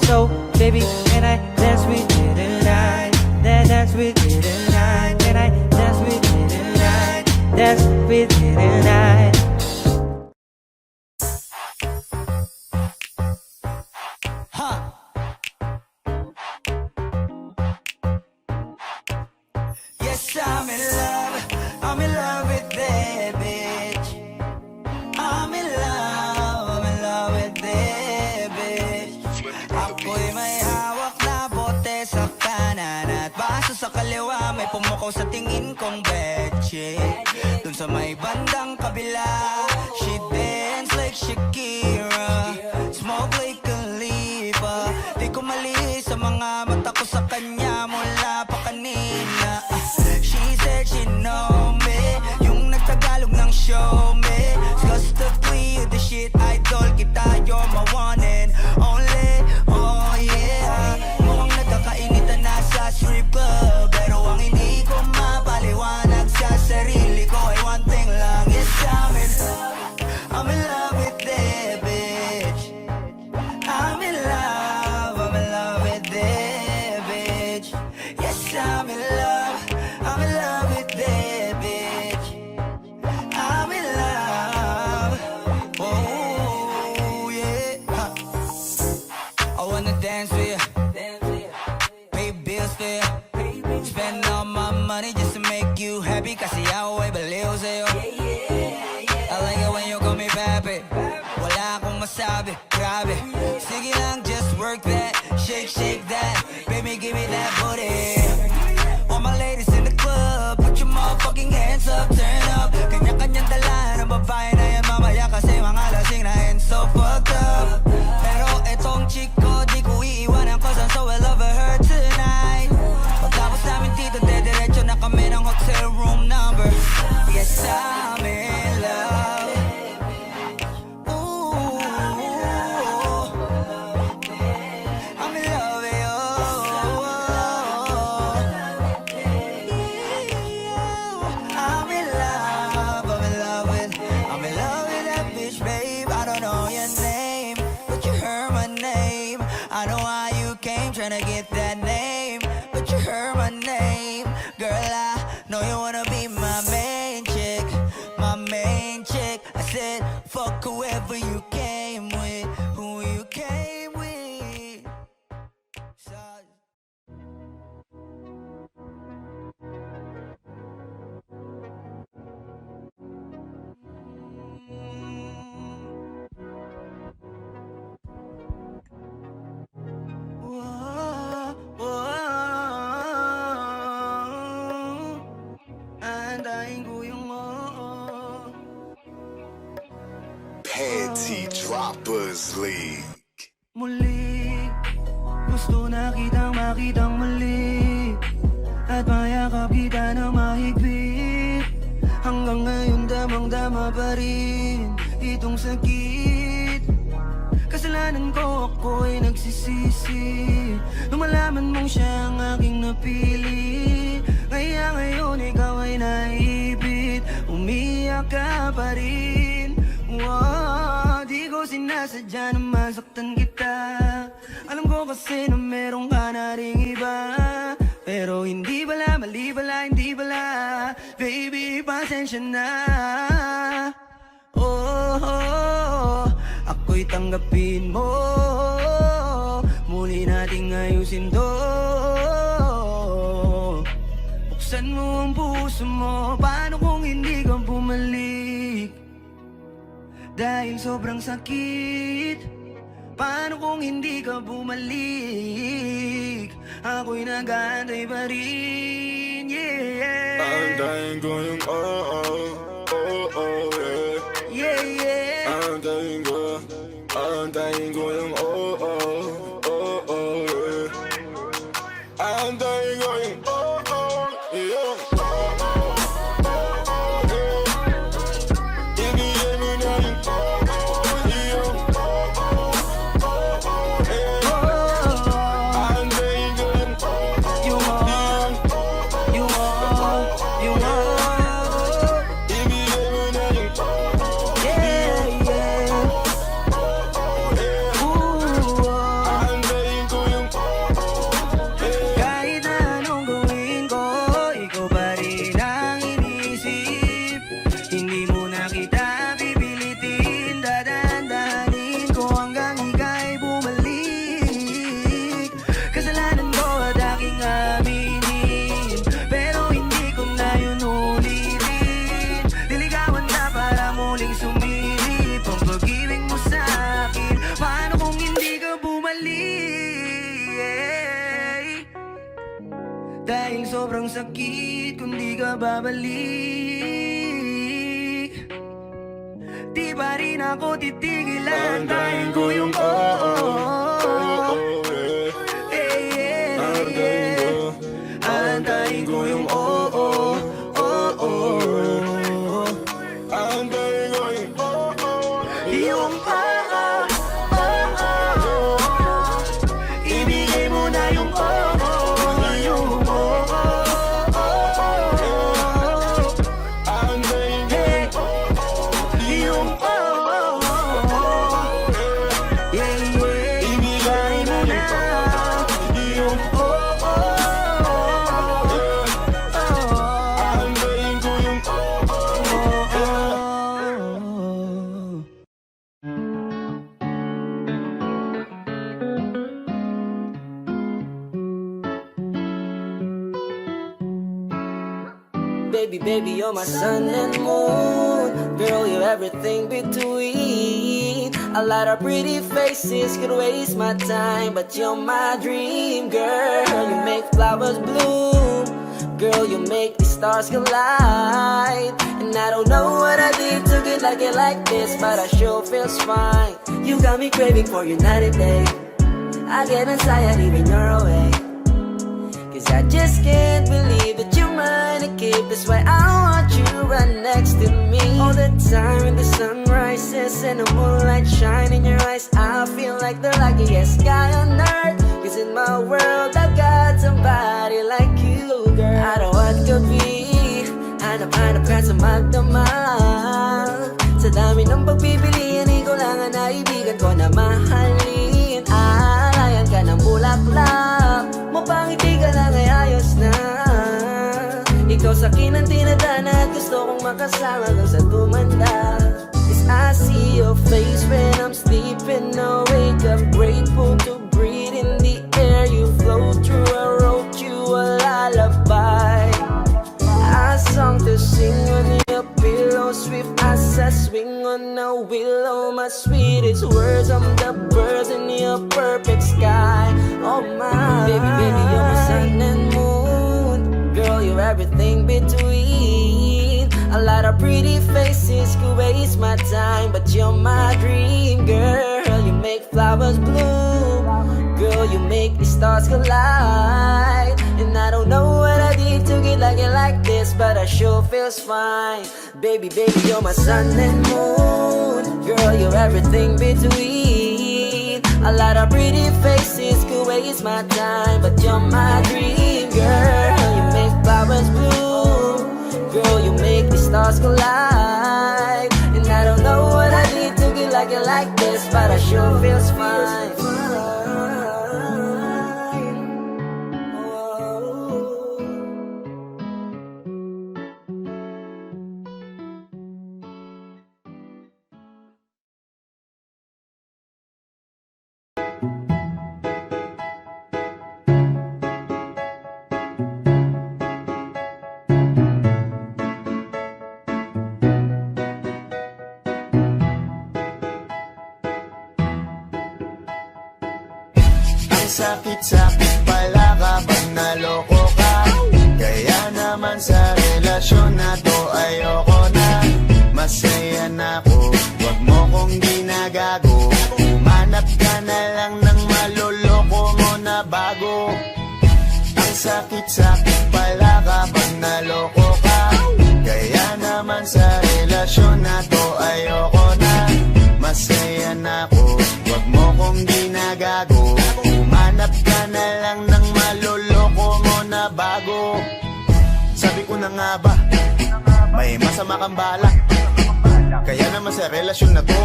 So, baby, can I dance with you tonight? Dance with you tonight. Can I dance with you tonight? Dance with you tonight. Yes, I'm in love with that bitch. I'm in love with that bitch. Ako'y may hawak na bote sa kanan at baso sa kaliwa, may pumukaw sa tingin kong betche. Dun sa may bandang kabila, she dance like Shakira, smoke like Khalifa. Di ko mali sa mga mata ko sa kanya mula pa kanina. She said she know me, yung nagtagalog ng show me. Disgustingly, you the shit idol kita, you're my one and only. Oh yeah, mukhang nagkakainitan na sa strip club, pero ang hindi ko mapaliwanag sa sarili ko ay one thing lang. Yes, I'm in love with that bitch. I'm in love with that bitch. Yes, I'm in love with that bitch. I'm in love. Oh yeah. I wanna dance with you, pay bills for you, spend all my money just to make you happy. Kasi ako ay baliw sa'yo. Pepe. Wala akong masabi, grabe. Sige lang, just work that. Shake, shake that. Baby, give me that booty. All my ladies in the club, put your motherfucking hands up, turn up. Kanya-kanyang dala ng babae na yan mamaya kasi mga lasing na and so fucked up. Pero etong chick ko, di ko iiwanan cause I'm so in love with her tonight. Pagkapos namin dito, dediretso na kami ng hotel room number. Yes, I'm in love. Ooh, I'm in love with you. I'm in love, I'm in love with that bitch, babe. I don't know your name, but you heard my name. I know how you came, tryna get that name, but you heard my name. Girl, I know you wanna be my main chick, my main chick. I said, fuck whoever you came with, who you came with. So andahin ko yung oo. Panty Droppers League. Muli, gusto na kitang makitang muli, at mayakap kita ng mahigpit. Hanggang ngayon damang-dama pa rin itong sakit. Kasalanan ko, ako'y nagsisisi nung malaman mong siya ang aking napili. Kaya ngayon ikaw ay naipit, umiyak ka pa rin. Wow, di ko sinasadya na masaktan kita. Alam ko kasi na meron ka na ring iba, pero hindi bala, mali bala, hindi bala. Baby, pasensya na. Oh, ako'y tanggapin mo. Muli nating ayusin to. Buksan mo ang puso mo. Paano kung hindi ka bumalik? Dahil sobrang sakit. Paano kung hindi ka bumalik? Ako'y nag-aantay pa rin, yeah. Antayin ko yung yeah. Yeah, yeah. Antayin ko yung yeah. Antayin ko yung yeah. Ibigay mo na yung dahil sobrang sakit kung di ka babalik. Di ba rin ako titigilan? Antayin ko yung antayin ko yung antayin ko yung ibigay mo na yung Baby, baby, you're my sun and moon. Girl, you're everything between. A lot of pretty faces could waste my time, but you're my dream, girl. You make flowers bloom. Girl, you make the stars collide. And I don't know what I did to get like it like this, but I sure feels fine. You got me craving for you night and day. I get anxiety when you're away, 'cause I just can't believe that you're mine to keep. That's why I want you right next to me all the time. When the sun rises and the moonlight shine in your eyes, I feel like the luckiest guy on earth. 'Cause in my world I got somebody like you, girl. I don't want to be hanap-hanap ka sa magdamag. Sa dami ng pagpipilian, ikaw lang ang naibigan ko na mahalin. Alayan ka ng bulaklak, mapangiti ka lang ay ayos na. Ikaw sa akin ang tinadana at gusto kong makasama kang sa tumanda. 'Cause I see your face when I'm sleeping awake. I'm grateful to breathe in the air you flow through. I wrote you a lullaby, a song to sing on your pillow, swift as I swing on a willow. My sweetest words, I'm the birds in your perfect sky. Oh my baby, baby, you're my sun and moon. Girl, you're everything between. A lot of pretty faces could waste my time, but you're my dream, girl. You make flowers bloom. Girl, you make the stars collide. And I don't know what I did to get like it like this, but I sure feels fine. Baby, baby, you're my sun and moon. Girl, you're everything between. A lot of pretty faces could waste my time, but you're my dream, girl. You make flowers bloom. Girl, you make the stars collide. And I don't know what I did to get like it like this, but I sure feels fine. Sakit-sakit pala kapag naloko ka. Kaya naman sa relasyon na to ayoko na. Masaya na ako, wag mo kong ginagago. Umanap ka na lang ng maloloko mo na bago. Ang sakit-sakit pala kapag naloko ka. Kaya naman sa relasyon na to ayoko na. Masaya na ako, wag mo kong ginagago. Umanap ka na lang ng maloloko mo na bago. Sabi ko na nga ba, may masama kang balak. Kaya naman sa relasyon na to,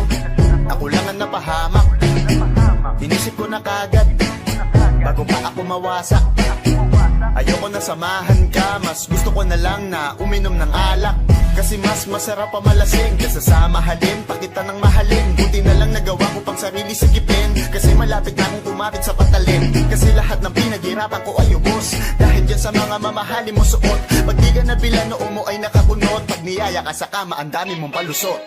ako lang ang napahamak. Inisip ko na kagad, bago pa ako mawasak. Ayoko na samahan ka, mas gusto ko na lang na uminom ng alak. Kasi mas masarap pa malasing kaysa sa mahalin, pakita ng mahalin. Buti na lang nagawa ko pang sarili sigipin, kasi malapit na akong kumapit sa patalin. Kasi lahat ng pinaghirapan ko ay ubos, dahil dyan sa mga mamahalin mo suot. Pag di ka nabila noo mo ay nakakunot, pag niyaya ka sa kama ang dami mong palusot.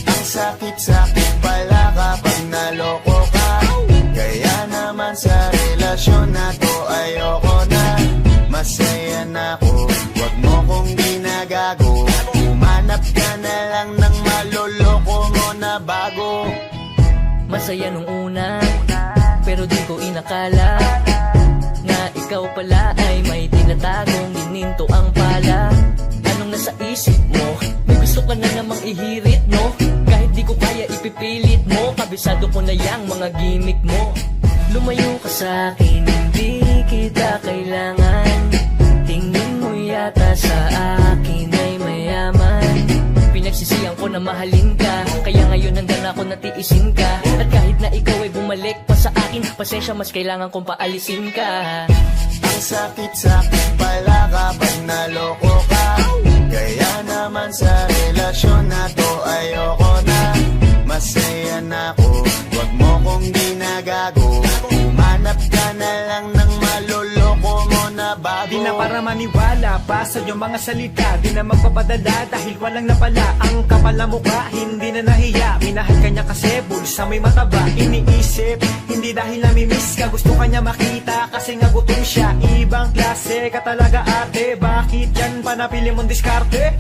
Ang sakit-sakit pala kapag naloko ka. Kaya naman sa relasyon na to ayoko na. Masaya na ako, wag mo kong ginagago. Umanap ka na lang ng maloloko mo na bago. Masaya nung una, pero di ko inakala na ikaw pala ay may tinatagong gininto ang pala. Anong nasa isip mo? May gusto ka na namang ihirit, no? Kahit di ko kaya ipipilit mo, kabisado ko na yang mga gimmick mo. Lumayo ka sa'kin, hindi kita kailangan. Tingin mo yata sa akin ay mayaman. Pinagsisiyan ko na mahalin ka, kaya ngayon hanggang ako natiisin ka. At kahit na ikaw ay bumalik pa sa akin, pasensya mas kailangan kong paalisin ka. Ang sakit-sakit pala kapag naloko ka. Kaya naman sa relasyon na to ayoko na. Masaya na ako, wag mo kong ginagago. Umanap ka na lang ng maloloko mo na bago. na para maniwala pa sa iyong mga salita. Di na magpapadala dahil walang napala. Ang kapal na mukha, hindi na nahiya. Minahal kanya kasi bulsa may mataba. Iniisip, hindi dahil namimiss ka. Gusto kanya makita kasi nga gutom siya. Ibang klase ka talaga ate. Bakit yan pa napili mong diskarte?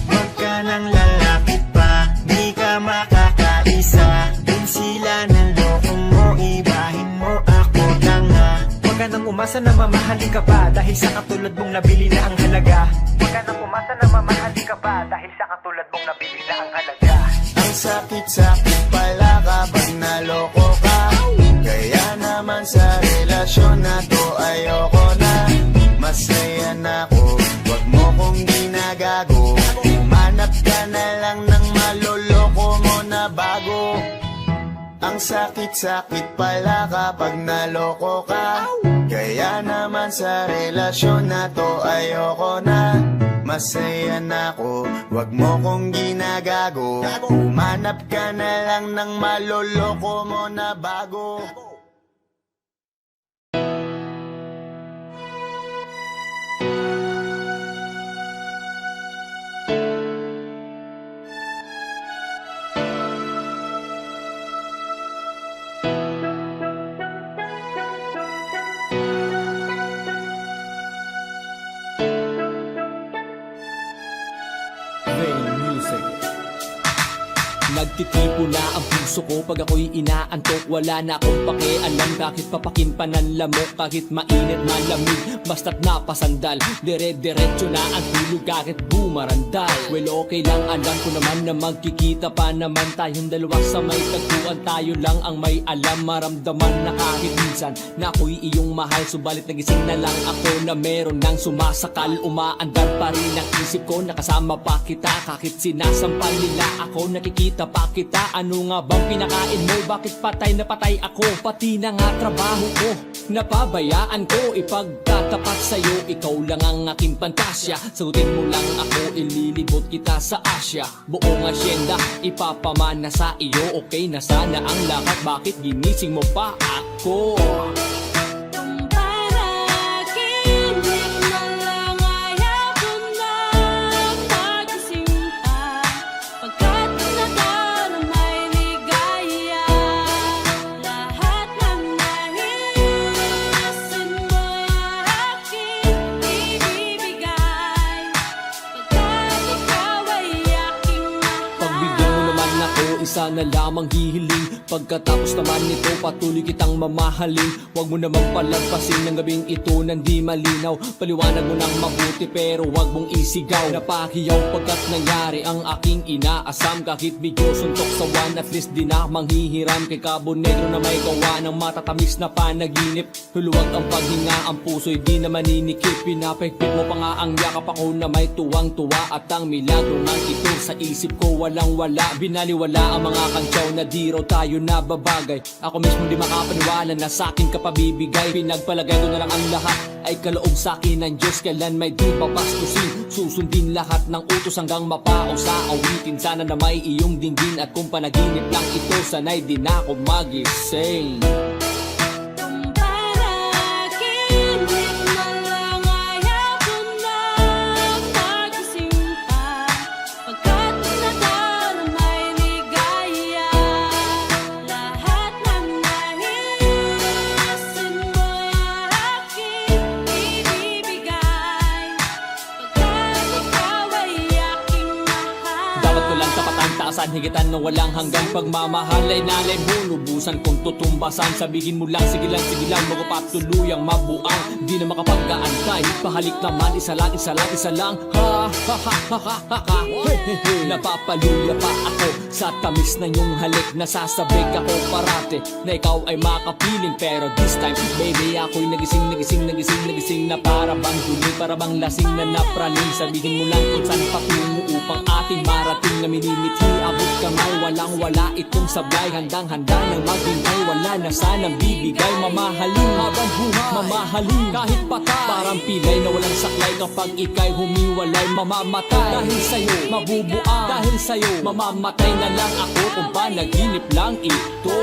Huwag ka nang lalapit pa, di ka makakaisa. Din sila ng loko mo, ibahin mo ako tanga. Huwag ka nang umasa na mamahalin ka pa dahil sa katulad mong nabili na ang halaga. Huwag ka nang umasa na mamahalin ka pa dahil sa katulad mong nabili na ang halaga. Ang sakit-sakit pala kapag naloko ka. Kaya naman sa relasyon na to ayoko na. Masaya na ako, wag mo kong ginagago. Humanap ka na lang ng maloloko mo na bago. Ang sakit-sakit pala kapag naloko ka. Kaya naman sa relasyon na to ayoko na. Masaya na ako, wag mo kong ginagago. Humanap ka na lang ng maloloko mo na bago. Nagtitipo na ang puso ko pag ako'y inaantok. Wala na akong pakialam kahit papakin pa ng lamok. Kahit mainit malamig, basta't napasandal. Dire-diretso na ang tulog kahit bumarandal. Well okay lang, alam ko naman na magkikita pa naman tayong dalawa sa may tagpuan. Tayo lang ang may alam, maramdaman na kahit minsan na ako'y iyong mahal. Subalit nagising na lang ako na meron nang sumasakal. Umaandar pa rin ang isip ko, nakasama pa kita. Kahit sinasampal nila ako, nakikita pa kita. Ano nga bang pinakain mo? Bakit patay na patay ako? Pati na nga trabaho ko, napabayaan ko. Ipagtatapat sa'yo, ikaw lang ang aking pantasya. Sagutin mo lang ako, ililibot kita sa Asya. Buong asyenda, ipapamana sa iyo. Okay na sana ang lahat, bakit ginising mo pa ako? Isa na lamang hihiling, pagkatapos naman nito patuloy kitang mamahalin. Huwag mo namang palagpasin ng gabing ito nang di malinaw. Paliwanag mo nang mabuti pero huwag mong isigaw. Napahiyaw pagkat nangyari ang aking inaasam. Kahit medyo suntok sa one, at least di na manghihiram. Kay Cabo Negro na may gawa ng matatamis na panaginip. Huluwag ang paghinga, ang puso'y di na maninikip. Pinapahigpit mo pa nga ang yakap ako na may tuwang-tuwa. At ang milagro ng ito sa isip ko walang-wala. Binaliwala ang mga kantyaw na di raw tayo nababagay. Ako mismo di makapaniwala na sa'kin ka pabibigay. Pinagpalagay ko na lang ang lahat ay kaloob sa'kin ng Diyos. Kailan may di papastusin, susundin lahat ng utos hanggang mapao sa awitin. Sana na may iyong dinggin at kung panaginip lang ito, sana'y di na ako magising. Higitan na walang hanggang pagmamahal ay nalay mo. Lubusan kong tutumbasan, sabihin mo lang sige lang magpatuluyang mabuang. Di na makapag-aantay, pahalik naman isa lang ha ha ha ha ha ha ha. Napapaluya pa ako sa tamis na iyong halik. Nasasabik ako parate na ikaw ay makapiling. Pero this time baby ako'y nagising na para bang duli, para bang lasing na napraning. Sabihin mo lang kung saan patungo upang ating marating na minimithi. Abot kamay, walang-wala itong sablay. Handang-handa ng maghintay, wala na sanang bibigay. Mamahalin habang buhay, mamahalin kahit patay. Parang pilay na walang saklay kapag ika'y humiwalay. Mamamatay dahil sa'yo, mabubuang dahil sa'yo. Mamamatay na lang ako kung panaginip lang ito.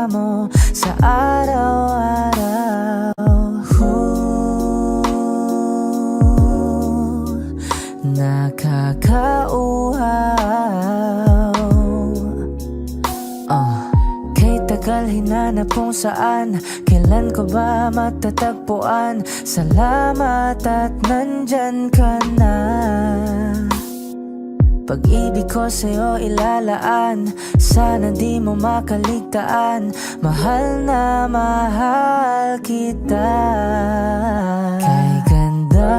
mo sa araw-araw. Nakakauhaw. Kay tagal hinanap kung saan, kailan ko ba matatagpuan? Salamat at nandyan ka na. Pag-ibig ko sa'yo ilalaan, sana di mo makaligtaan. Mahal na mahal kita. Kay ganda,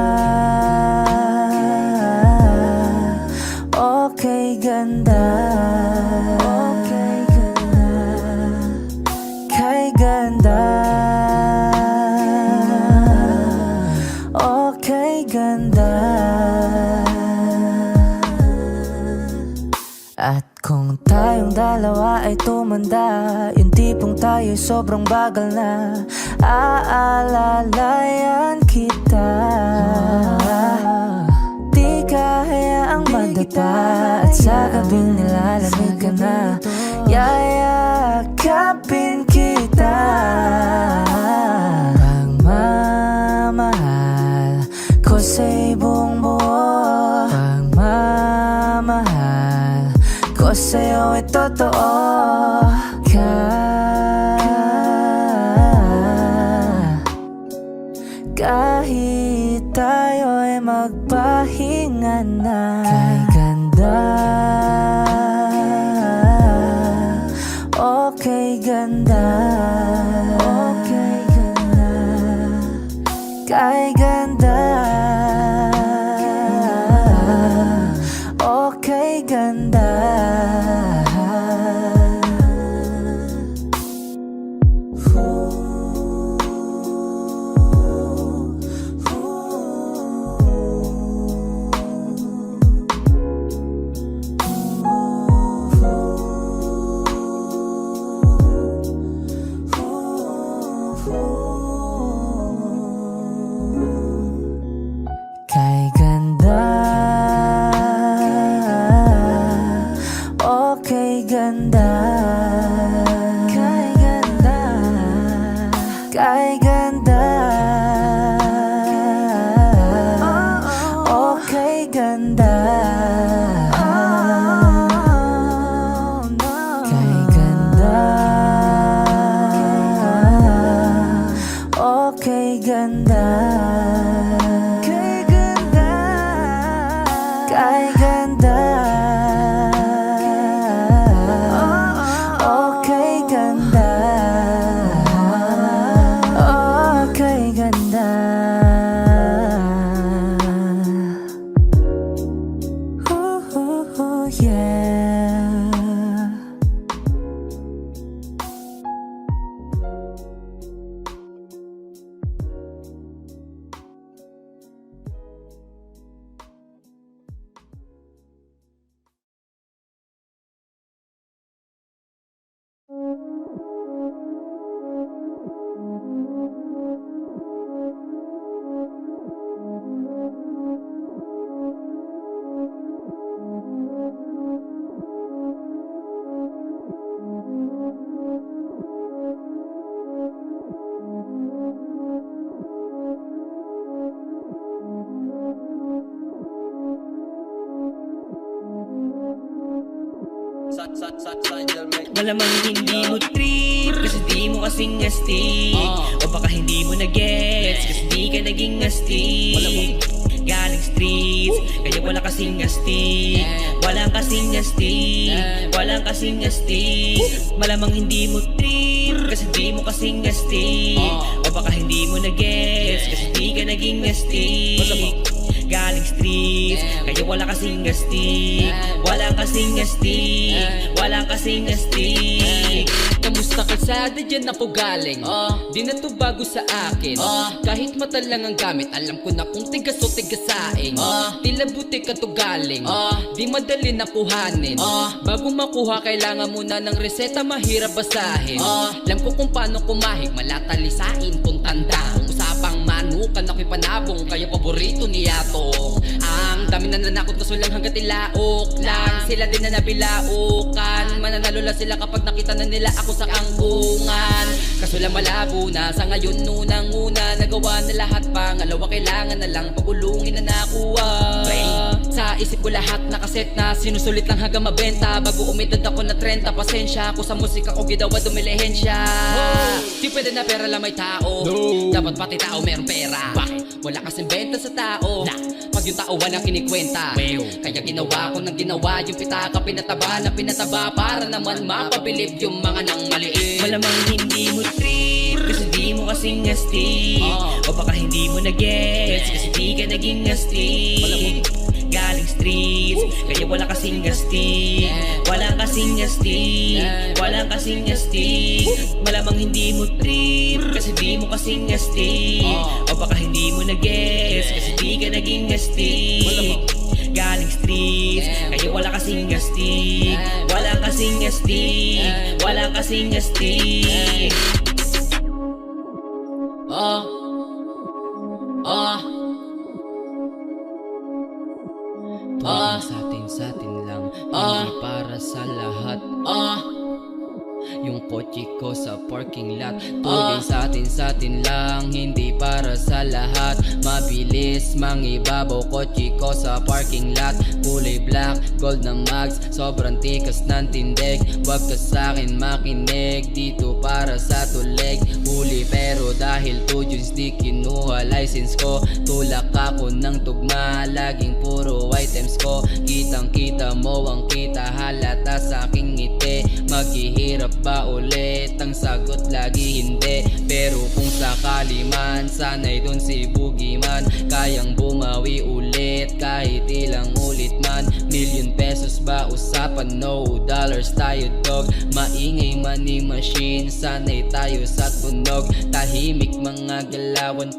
okay ganda, okay ganda. Kay ganda, okay ganda. At kung tayong dalawa ay tumanda, yung tipong tayo'y sobrang bagal na, aalalayan kita. Di kahayaang madapa, at sa gabing nilalamig ka na, yayakapin kita. Pagmamahal ko sa'y buong buo, pagmamahal ko sa'yo ay totoo. Kahit tayo'y magpahinga na. Kay ganda, okay ganda, okay ganda. Kay ganda, okay ganda. Kay ganda, okay ganda, kay ganda, kay ganda, okay ganda, kay ganda, okay ganda. Kay ganda, okay ganda, okay ganda. Ooh, yeah. Malamang hindi mo trip kasi di mo kasing astig. O baka hindi mo na-gets kasi di ka naging astig. Galing streets, kaya wala kasing astig. Walang kasing astig, walang kasing astig. Malamang hindi mo trip kasi di mo kasing astig. O baka hindi mo na-gets kasi di ka naging astig. Galing streets, kaya wala kasing astig. Walang kasing astig, walang kasing astig. Kamusta kalsada dyan ako galing? Di na to bago sa akin. Kahit mata lang ang gamit, alam ko na kung tigas o tigasaing. Tila buti ka to galing, di madali na kuhanin. Bago makuha kailangan muna ng reseta, mahirap basahin. Alam ko kung paano kumahig, malatalisain tong tanda. Kung usapang manual panalukan, ako'y panabong, kaya paborito ni Atong. Ang dami na nanakot kaso lang hanggat ilaok lang. Sila din na nabilaukan, mananalo lang sila kapag nakita na nila ako sa kangkungan. Kaso lang malabo na, sa ngayon unang-una nagawa na lahat, pangalawa kailangan na lang pagulungin na nakuha. Sa isip ko lahat nakaset na, sinusulit lang hanggang mabenta. Bago umidad ako na 30, pasensya ako sa musika ko gidawa dumilihensya. Di pwede na pera lang may tao, dapat pati tao meron pera. Bakit? Wala kasing benta sa tao, pag yung tao walang kinikwenta. Kaya ginawa ko ng ginawa, yung pitaka pinataba na pinataba, para naman mapabilib yung mga nang maliit. Malamang hindi mo trip kasi di mo kasing astig. O baka hindi mo na-gets kasi di ka naging astig. Galing streets, kaya wala kasing astig. Walang kasing astig, walang kasing astig. Malamang hindi mo trip kasi di mo kasing astig. O baka hindi mo na-gets kasi di ka naging astig. Galing streets, kaya wala kasing astig. Walang kasing astig, walang kasing astig. Sa atin lang, hindi para sa lahat. Yung kotse ko sa parking lot, tugay sa atin lang, hindi para sa lahat. Mabilis mangibabaw, kotse ko sa parking lot. Kulay black, gold na mags, sobrang tikas ng tindig. Wag ka sa'kin makinig, dito para sa tulig. Huli pero dahil 2 Junes di kinuha license ko. Tulak ako ng tugma, laging puro items ko. Kitang kita mo ang kita, halata sa aking ngiti. Maghihirap ba ulit? Ang sagot lagi hindi. Pero kung sakali man, sana'y dun si Boogeyman. Kayang bumawi ulit kahit ilang ulit man. Million pesos ba usapan? No dollars tayo dog. Maingay money machine, sana'y tayo sa tunog. Tahimik mga galawan,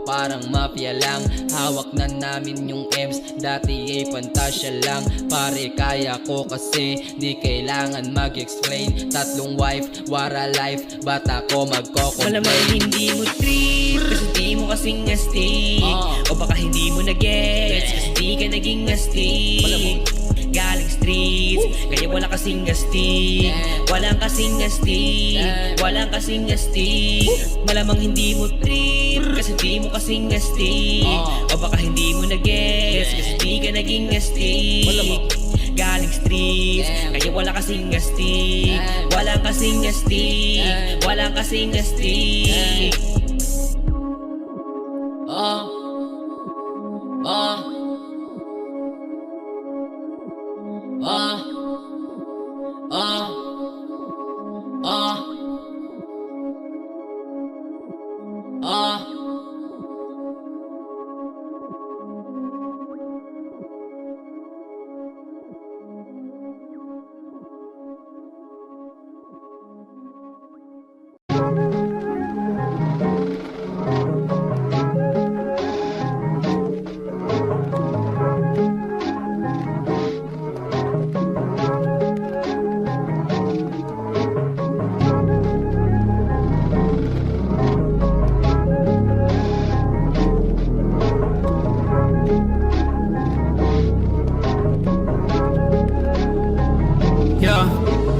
parang mafia lang. Hawak na namin yung M's, dati ay pantasya lang. Pare kaya ko kasi, di kailangan mag-explain. 3 wife, wara life, bata ko magko-complain. Malamang hindi mo trip kasi di mo kasing astig. O baka hindi mo na-gets kasi di ka naging astig. Galing streets, kaya wala kasing astig. Walang kasing astig, walang kasing astig. Malamang hindi mo trip kasi di mo kasing astig. O baka hindi mo na-gets kasi di ka naging astig. Galing streets, kaya wala kasing astig. Walang kasing astig, walang kasing astig.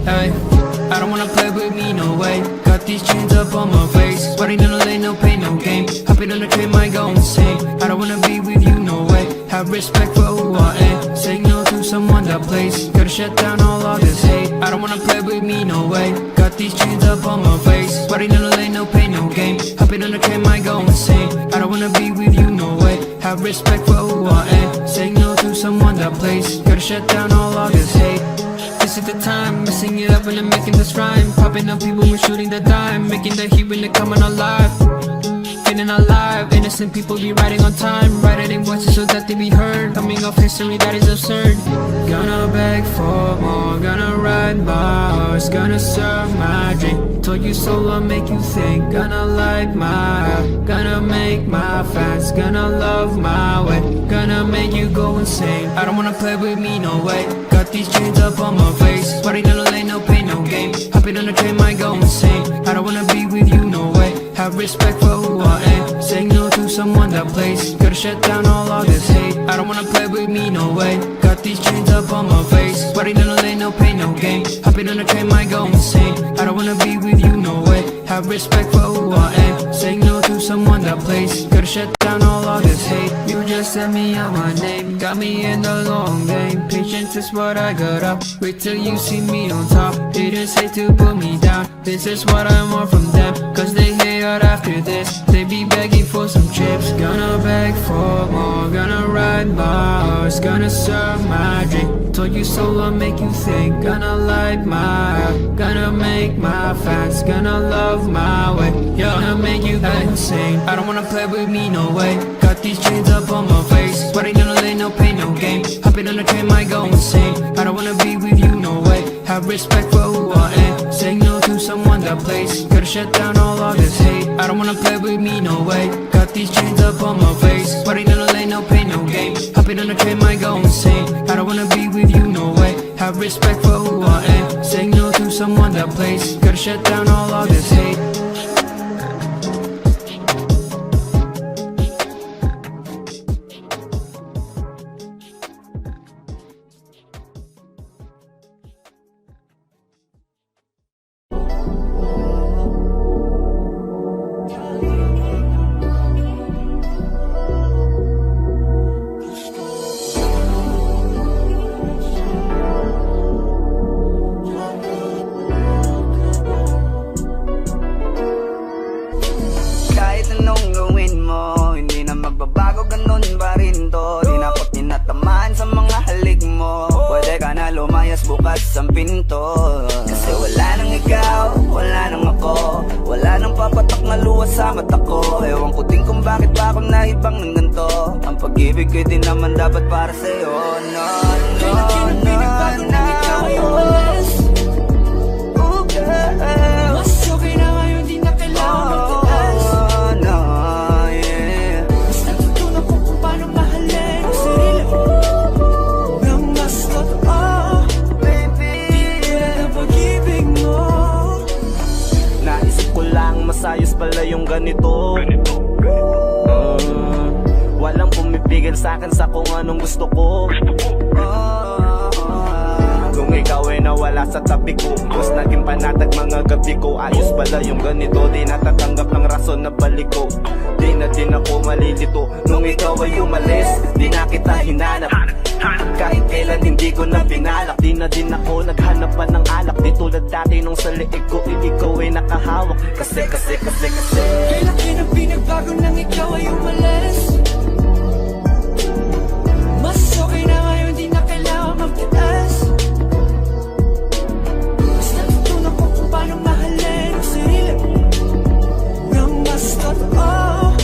Hey, I don't wanna play with me, no way. Got these chains up on my face, sweating in the lane, no pain, no game. Hopping on the train, might go insane. I don't wanna be with you, no way. Have respect for who I am. Say no to someone that plays. Gotta shut down all of this hate. I don't wanna play with me, no way. Got these chains up on my face, sweating in the lane, no pain, no game. Hopping on the train, might go insane. I don't wanna be with you, no way. Have respect for who I am. Say no to someone that plays. Gotta shut down all of this hate. This is the time, messing it up when I'm making this rhyme. Popping up people, we're shooting the dime. Making the heat when they're coming alive. Feeling alive, innocent people be riding on time. Writing voices so that they be heard. Coming off history that is absurd. Gonna beg for more, gonna ride my horse. Gonna serve my drink, told you so I'll make you think. Gonna like my app, gonna make my fans. Gonna love my way, gonna make you go insane. I don't wanna play with me, no way. Got these chains up on my face, sweating in the lane, no pain, no game. Hopping on the train, might go insane. I don't wanna be with you, no way. Have respect for who I am. Saying no to someone shut down all of this hate. I don't wanna play with me, no way. Got these chains up on my face. Sweating in the lane, no pain, no gain. Hopping on the train, might go insane. I don't wanna be with you, no way. Have respect for who I am. Saying no to someone that plays. Gotta shut down all of this hate. You just sent me out my name. Got me in the long game. Patience is what I got up. Wait till you see me on top. Haters hate to put me down. This is what I want from them. Cause they hate out after this. They be begging for some chips. Gonna beg for more. Gonna ride my horse. Gonna serve my drink. Told you so, I'll make you think. Gonna light my up. Gonna make my fans. Gonna love my way. Gonna make you go insane. I don't wanna play with me, no way. Got these chains up on my face. Sweating in the lane, no pain, no game. Hopping on the train, might go insane. I don't wanna be with you, no way. Have respect for who I am. Saying no to someone that plays. Gotta shut down all of this hate. I don't wanna play with me, no way. Got these chains up on my face. Sweating in the lane, no pain, no game. Hopping on the train, might go insane. I don't wanna be with you, no way. Have respect for who I am. Saying no to someone that plays. Gotta shut down all of this hate. Kahit anong gawin mo, hindi na magbabago, ganun pa rin to. Di na ako tinatamaan sa mga halik mo. Pwede ka na lumayas, bukas ang pinto. Kasi wala nang ikaw, wala nang ako. Wala nang papatak na luwas sa mata ko. Ewan ko din kung bakit ba ako naibang ng ganito. Ang pag-ibig ko din naman dapat para sa'yo. No, no, no, no. Ikaw ay umalis. Oh, girl. Mas okay na ngayon, di na kailangan magtaas. No, yeah. Mas natutunan ko kung paano mahalin ang sarili nang mas totoo, baby. Di tulad ng pag-ibig mo. Naisip ko lang, masayos pala yung ganito. Walang pumipigil sa'kin sa kung anong gusto ko. Kung ikaw ay nawala sa tabi ko, mas naging panatag mga gabi ko. Ayos pala yung ganito, di natatanggap ng rason na balik ko. Di na din ako malilito nung ikaw ay umalis. Di na kita hinanap, kahit kailan hindi ko na pinalak. Di na din ako naghanap pa ng alak. Di tulad dati nung sa liig ko, ikaw ay nakahawak. Kasi kailan pinagbago nang ikaw ay umalis. Mas okay na ngayon, di na kailangan magtiis. Mas natutunan ko kung paano mahalin ang sarili nang mas totoo,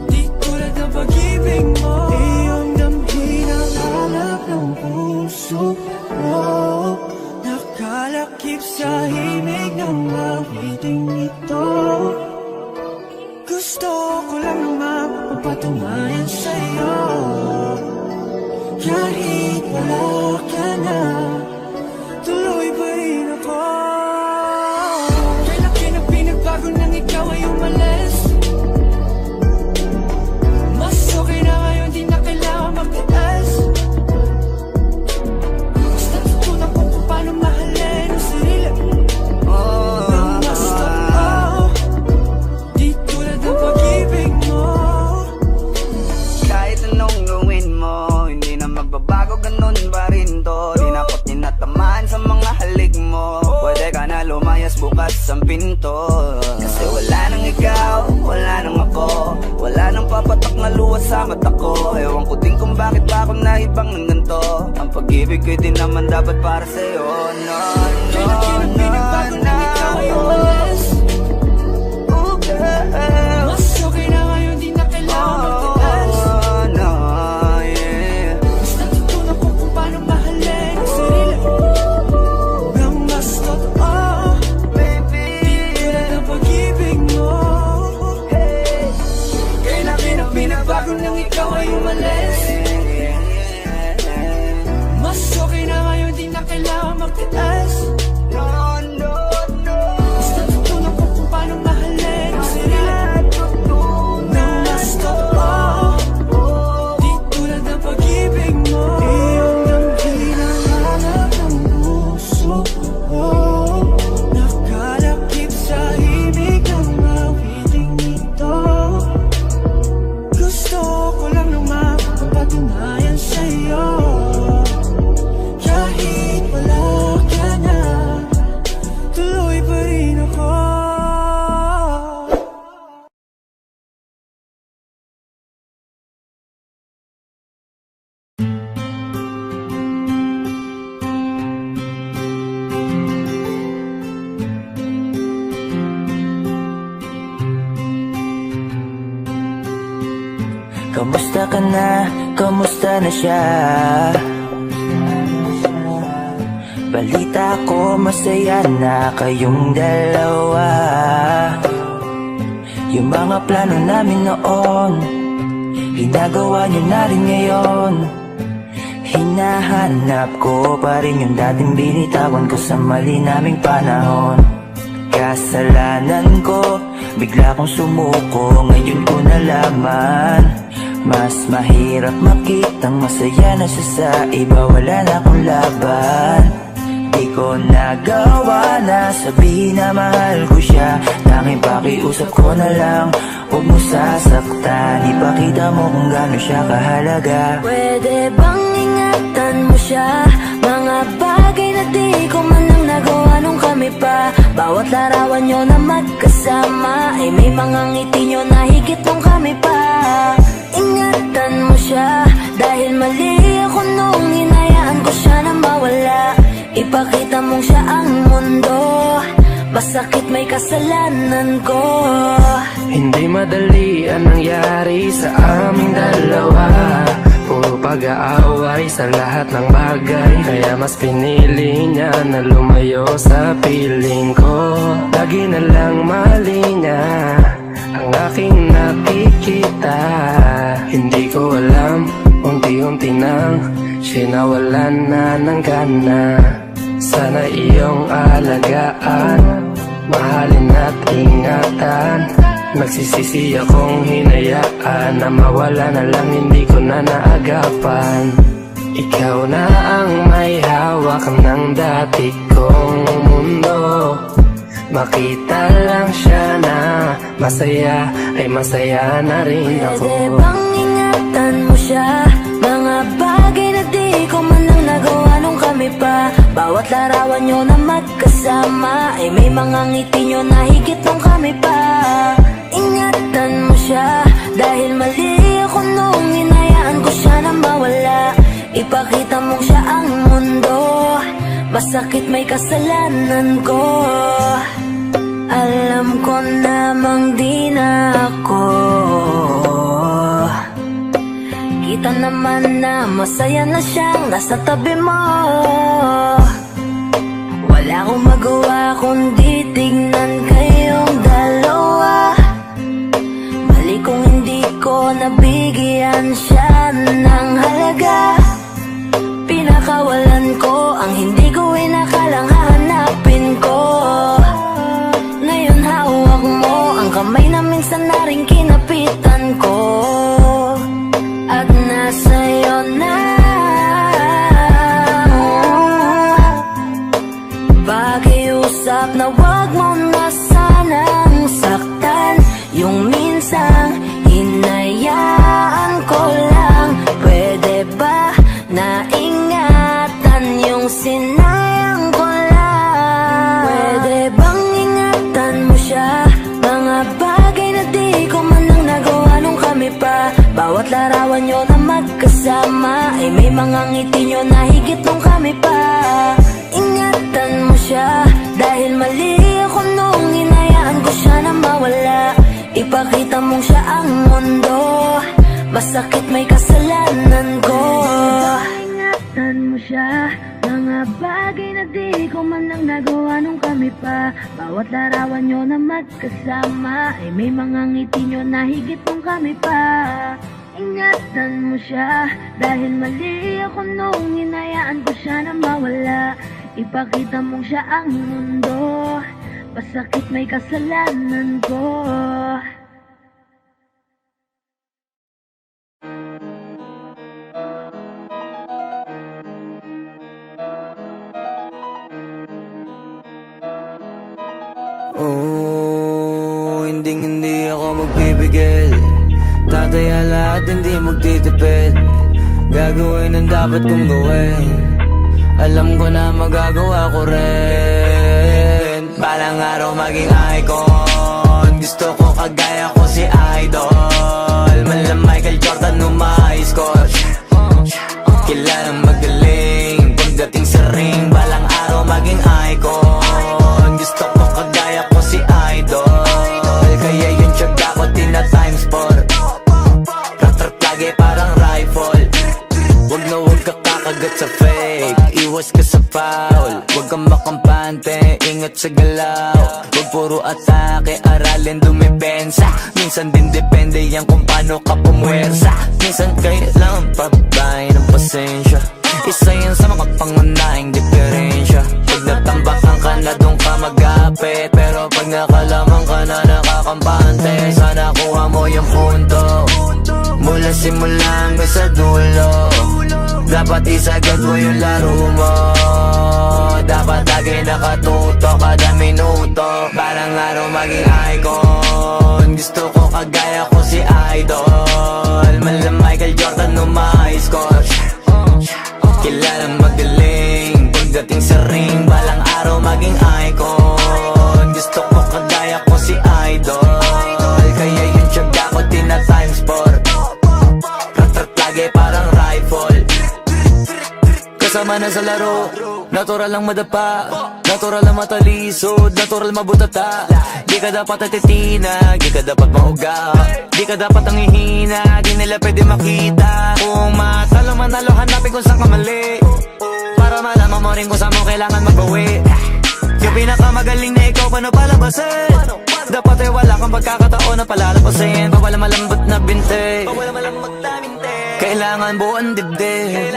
di tulad ng pag-ibig mo. Iyong damhin ang hanap ng puso mo, nakalakip sa himig ng awiting ito. Gusto ko lang naman magpatunayan sa'yo, kahit wala ka na, tuloy pa rin ako. Kailan pinagbago nang ikaw ay umalis. Mas okay na ngayon, di na kailangan magtiis. Mas natutunan ko kung paano mahalin ang sarili nang mas totoo, di tulad ng pag-ibig mo. Kahit anong gawin mo, hindi na magbabago, ganun pa rin to. Di na ako tinatamaan sa mga halik mo. Pwede ka na lumayas, bukas ang pinto. Kasi wala nang ikaw, wala nang ako. Wala nang papatak na luwas sa mata ko. Ewan ko din kung bakit ba ako naibang ng ganito. Ang pag-ibig ko din naman dapat para sa'yo. No, no, no, no. Ikaw ay umalis. Oh, girl. Mas okay na ngayon, di na kailangan magtiis. No, yeah. Mas natutunan ko kung paano mahalin ang sarili nang mas totoo, baby. Di tulad ng pag-ibig mo. Kailan pinagbago nang ikaw ay umalis. Mas okay na ngayon, di na kailangan magtiis. No, no, no. Mas natutunan ko kung paano mahalin ang sarili nang mas totoo, ka na, kamusta na siya? Balita ko masaya na kayong dalawa. Yung mga plano namin noon, ginagawa niyo na rin ngayon. Hinahanap ko pa rin yung dating binitawan ko sa mali naming panahon. Kasalanan ko, bigla kong sumuko, ngayon ko nalaman. Mas mahirap makitang masaya na siya sa iba, wala na akong laban. Di ko nagawa na sabihin na mahal ko siya. Tanging pakiusap ko na lang, huwag mo sasaktan. Ipakita mo kung gaano siya kahalaga. Pwede bang ingatan mo siya? Mga bagay na di ko man lang nagawa nung kami pa. Bawat larawan nyo na magkasama ay may mga ngiti nyo na higit nung kami pa. Ingatan mo siya, dahil mali ako nung hinayaan ko siya na mawala. Ipakita mong siya ang mundo, masakit may kasalanan ko. Hindi madali ang nangyari sa aming dalawa. Puro pag-aaway sa lahat ng bagay, kaya mas pinili niya na lumayo sa piling ko. Lagi na lang mali niya ang aking nakikita. Hindi ko alam, unti-unti nang sinawalan na ng gana. Sana iyong alagaan, mahalin at ingatan. Nagsisisi akong hinayaan na mawala na lang, hindi ko na naagapan. Ikaw na ang may hawak ng dati kong mundo. Makita lang siya na masaya, ay masaya na rin ako. Pwede bang ingatan mo siya? Mga bagay na di ko man lang nagawa nung kami pa. Bawat larawan nyo na magkasama ay may mga ngiti nyo na higit nung kami pa. Ingatan mo siya, dahil mali ako nung hinayaan ko siya na mawala. Ipakita mong siya ang mundo, masakit may kasalanan ko. Alam ko namang di na ako. Kita naman na masaya na siyang nasa tabi mo. Wala akong magawa kundi tignan kayong dalawa. Mali kung hindi ko nabigyan siya ng halaga. Pinakawalan ko ang hindi ko inakalang hahanapin ko. Ngayon hawak mo ang kamay na minsan na rin kinapitan ko. At nasa'yo na. Pakiusap na wag mo na sanang saktan. Yung minsang hinayaan ko lang. Pwede ba na ingatan yung sinayang ko lang? Pwede bang ingatan mo siya? Mga bagay na di ko man lang nagawa nung kami pa. Bawat larawan nyo na magkasama ay may mga ngiti nyo na higit nung kami pa. Ingatan mo siya, dahil mali ako nung hinayaan ko siya na mawala. Ipakita mong siya ang mundo, masakit may kasalanan ko. Ingatan mo siya, mga bagay na di ko man lang nagawa nung kami pa. Bawat larawan nyo na magkasama ay may mga ngiti nyo na higit nung kami pa. Ingatan mo siya, dahil mali ako nung hinayaan ko siya na mawala. Ipakita mong siya ang mundo, masakit may kasalanan ko. Oh, hindi ako magpipigil. Tataya lahat, hindi magtitipid. Gagawin ang dapat kong gawin. Alam ko na magagawa ko rin. Balang araw maging icon. Gusto ko kagaya ko si Idol. Mala Michael Jordan umahis ko. Kilalang magaling pagdating sa ring. Balang araw maging icon. Gusto ko kagaya ko si Idol. Kaya yung tiyaga ko tina times 4. Rat-rat lagi parang na huwag ka kakagat sa fake. Iwas ka sa foul, huwag kang makampante, ingat sa galaw. Huwag puro atake, aralin dumipensa. Minsan din depende yan kung paano ka pumwersa. Minsan kailangan pabay ng pasensya. Isa yan sa mga pangunahing diferensya. Pag natambakan ka na doon ka mag-apit, pero pag nakalaman ka na nakakampante, sana kuha mo yung punto mula simula hanggang sa dulo. Dapat isagad mo yung laro mo. Dapat lagi nakatuto kada minuto. Parang araw maging icon. Gusto ko kagaya ko si Idol. Mala Michael Jordan no ma-high score. Kilalang magaling pagdating sa ring. Balang araw maging icon. Gusto ko kagaya ko si Idol. Kaya yung tiyaga ko tina-times 4. Rat-rat lagi parang rifle. Kasama na sa laro, natural lang madapa, natural lang matalisod, natural mabutata. Di ka dapat atitina, di ka dapat mauga, di ka dapat ang ihina, di nila pwede makita. Kung matalo manalo, hanapin kung saan ka mali, para malaman mo rin kung saan mo kailangan magbawi. Yung pinakamagaling na ikaw, paano palabasin? Dapat ay wala kang pagkakataon na palalapasin. Bawal malambot na binte, kailangan buuan dibdib.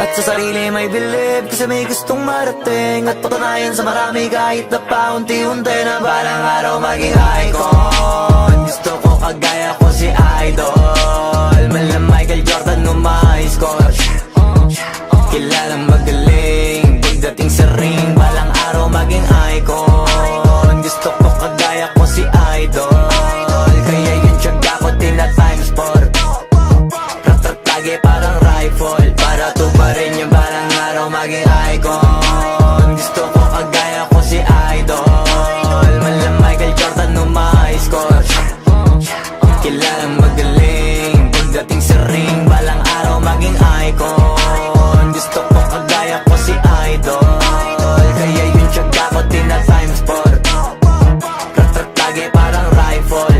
At sa sarili may believe, kasi may gustong marating. At patunayan sa marami kahit na paunti-unti, na balang araw maging icon. Gusto ko kagaya ko si Idol. Mala Michael Jordan no ma-high score. Kilalang magaling pagdating sa ring. Balang araw maging icon. Gusto ko kagaya ko si Idol. Kaya yung tiyaga ko tina-times 4. Rat-rat lagi parang rifle, para tuparin yung balang araw maging icon. Gusto ko kagaya ko si Idol. Mala Michael Jordan no ma-high score. Kilalang magaling pagdating sa ring. Balang araw maging icon. Gusto ko kagaya ko si Idol. Kaya yung tiyaga ko tina-times 4. Rat-rat lagi parang rifle.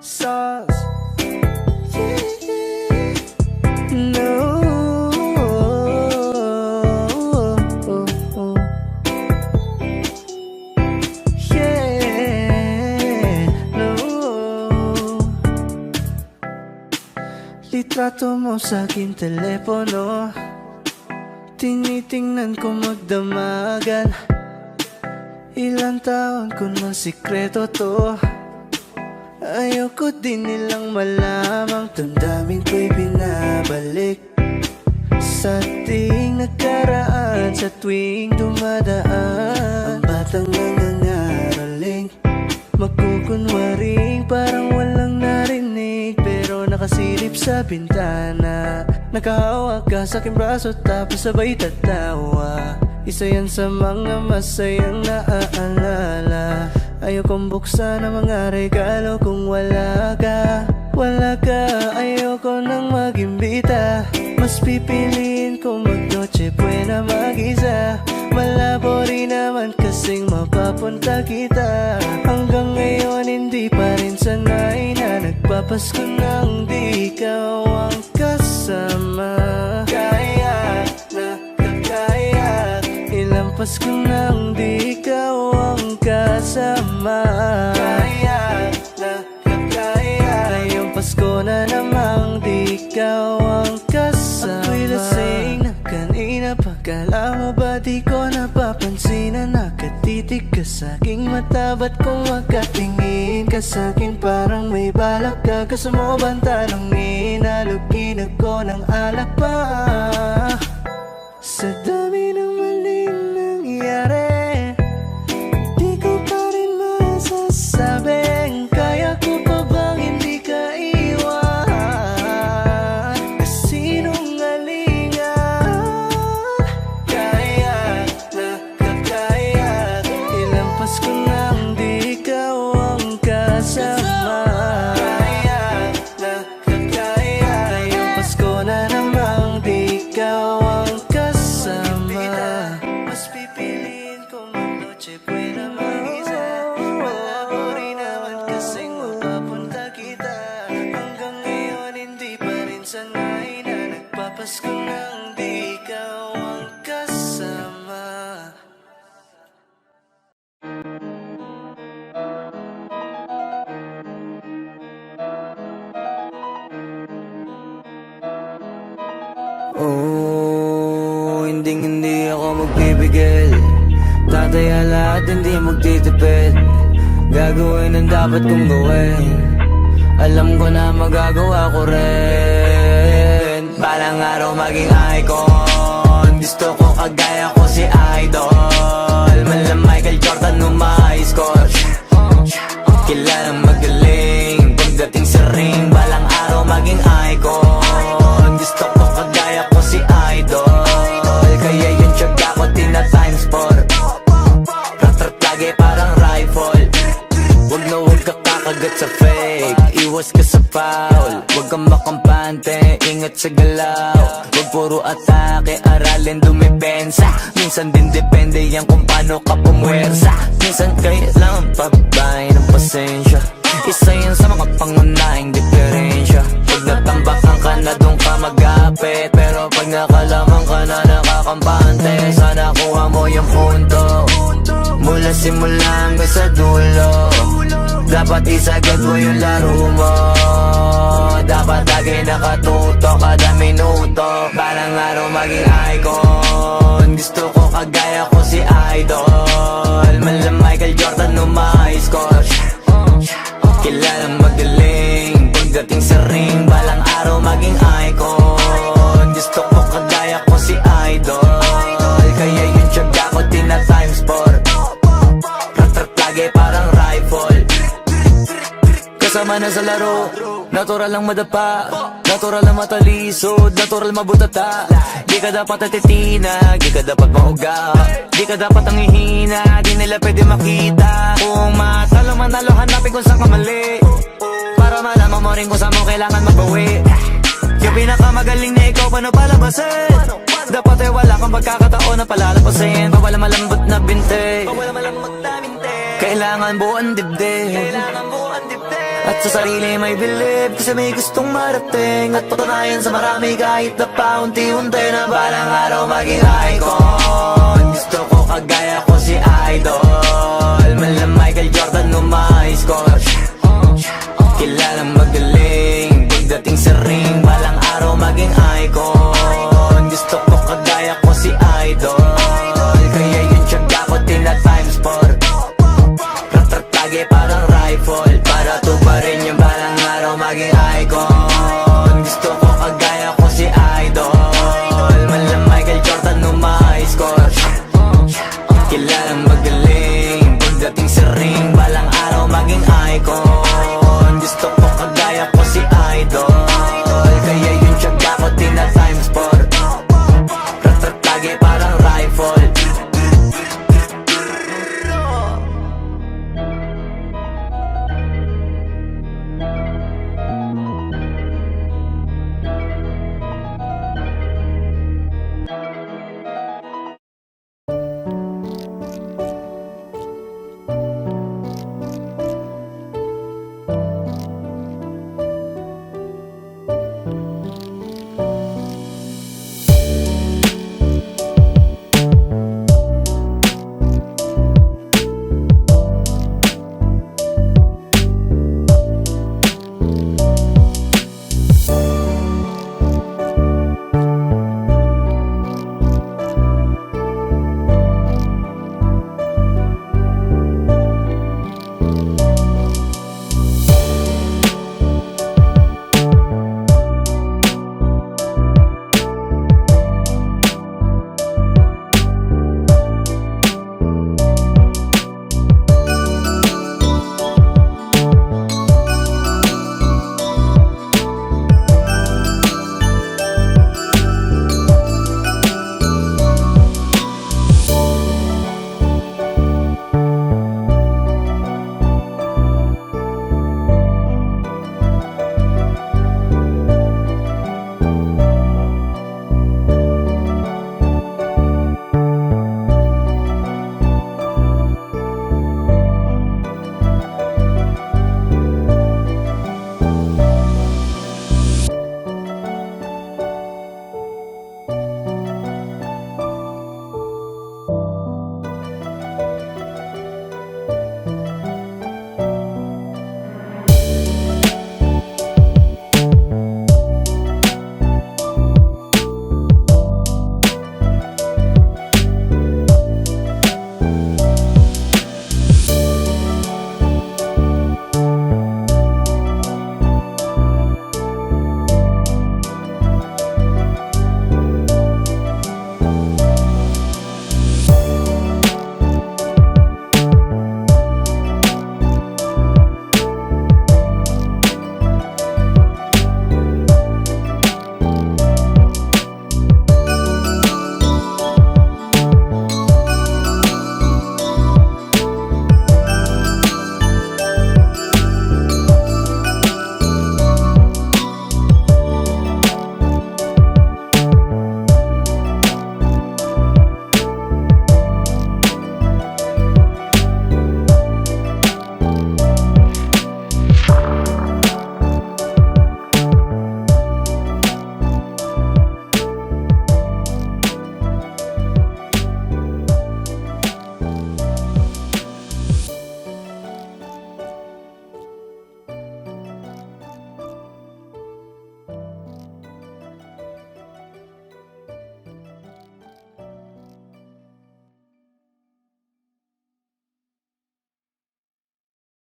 Sauce. No. Yeah. No. Litrato mo sa aking telepono, tinitingnan ko magdamagan. Ilang taon ko ng sikreto to, ayoko din nilang malamang. Damdamin ko'y binabalik sa ating nakaraan, sa tuwing dumadaan. Ang batang nangangaraling, magkukunwaring parang walang narinig, pero nakasilip sa bintana. Nakahawak ka sa aking braso tapos sabay tatawa. Isa yan sa mga masayang naaalala. Ayokong buksan ang mga regalo kung wala ka. Wala ka, ayoko nang mag-imbita. Mas pipiliin kong mag-noche buena mag-isa. Malabo rin naman kasing mapapunta kita. Hanggang ngayon hindi pa rin sanay na nagpapasko nang di ikaw ang kasama. Kaya na kakaya, ilang Pasko nang di ikaw ang kasama. Kaya na kakaya, ngayong Pasko na namang di ikaw ang kasama. Ako'y lasing na kanina pa, kala mo ba di ko napapansin na nakatitig ka sa aking mata? Ba't kung makatingin ka sa akin parang may balak ka? Gusto mo bang tanongin? Halugin ako ng alak pa. Sa dami ng maling nangyari, di ko pa rin masasabing kaya ko pa bang hindi ka iwan? Kasinungalingan, kaya na kakaya, Tatay lahat hindi magtitipid, gagawin ang dapat kong gawin. Alam ko na magagawa ko rin. Balang araw maging icon, gusto ko kagaya ko si Idol. Mala Michael Jordan nung ma-high score, kilalang magaling pagdating sa ring. Balang araw maging icon, gusto ko kagaya ko si Idol. Kaya yung tiyaga ko tina times 4, rat-rat lagi parang rifle. Wag na wag ka kakagat sa fake, iwas ka sa foul. Wag kang makampante, ingat sa galaw. Wag puro atake, aralin dumipensa. Minsan din depende yan kung paano ka pumwersa. Minsan kailangan pabay ng pasensya, isa yan sa mga pangunahing diferensya. Pag natambakan ka na doon ka magapit, pero pag nakalaman ka na nakakampante, sana kuha mo yung punto. Mula simula hanggang sa dulo, dapat isagad mo yung laro mo. Dapat lagi nakatuto kada minuto. Balang araw maging icon, gusto ko kagaya ko si Idol. Mala Michael Jordan nung ma-high score, kilalang magaling pagdating sa ring. Balang araw maging icon, gusto ko kagaya ko si Idol. Kaya yung tiyaga ko tina times 4, rat-rat lagi parang rifle. Kasama na sa laro, natural lang madapa, natural lang matalisod, natural mabutata. Di ka dapat natitinag, di ka dapat mauga, di ka dapat ang ihina, di nila pwede makita. Kung matalo manalo, hanapin kung saan ka mali, para malaman mo rin kung saan mo kailangan mabawi. Yung pinakamagaling na ikaw, paano palabasin? Dapat ay wala kang pagkakataon na palalapasin. Bawala malambot na binte, kailangan buuan dibdib, at sa sarili may believe, kasi may gustong marating at patunayan sa marami kahit na paunti-unti. Na balang araw maging icon, gusto ko kagaya ko si Idol.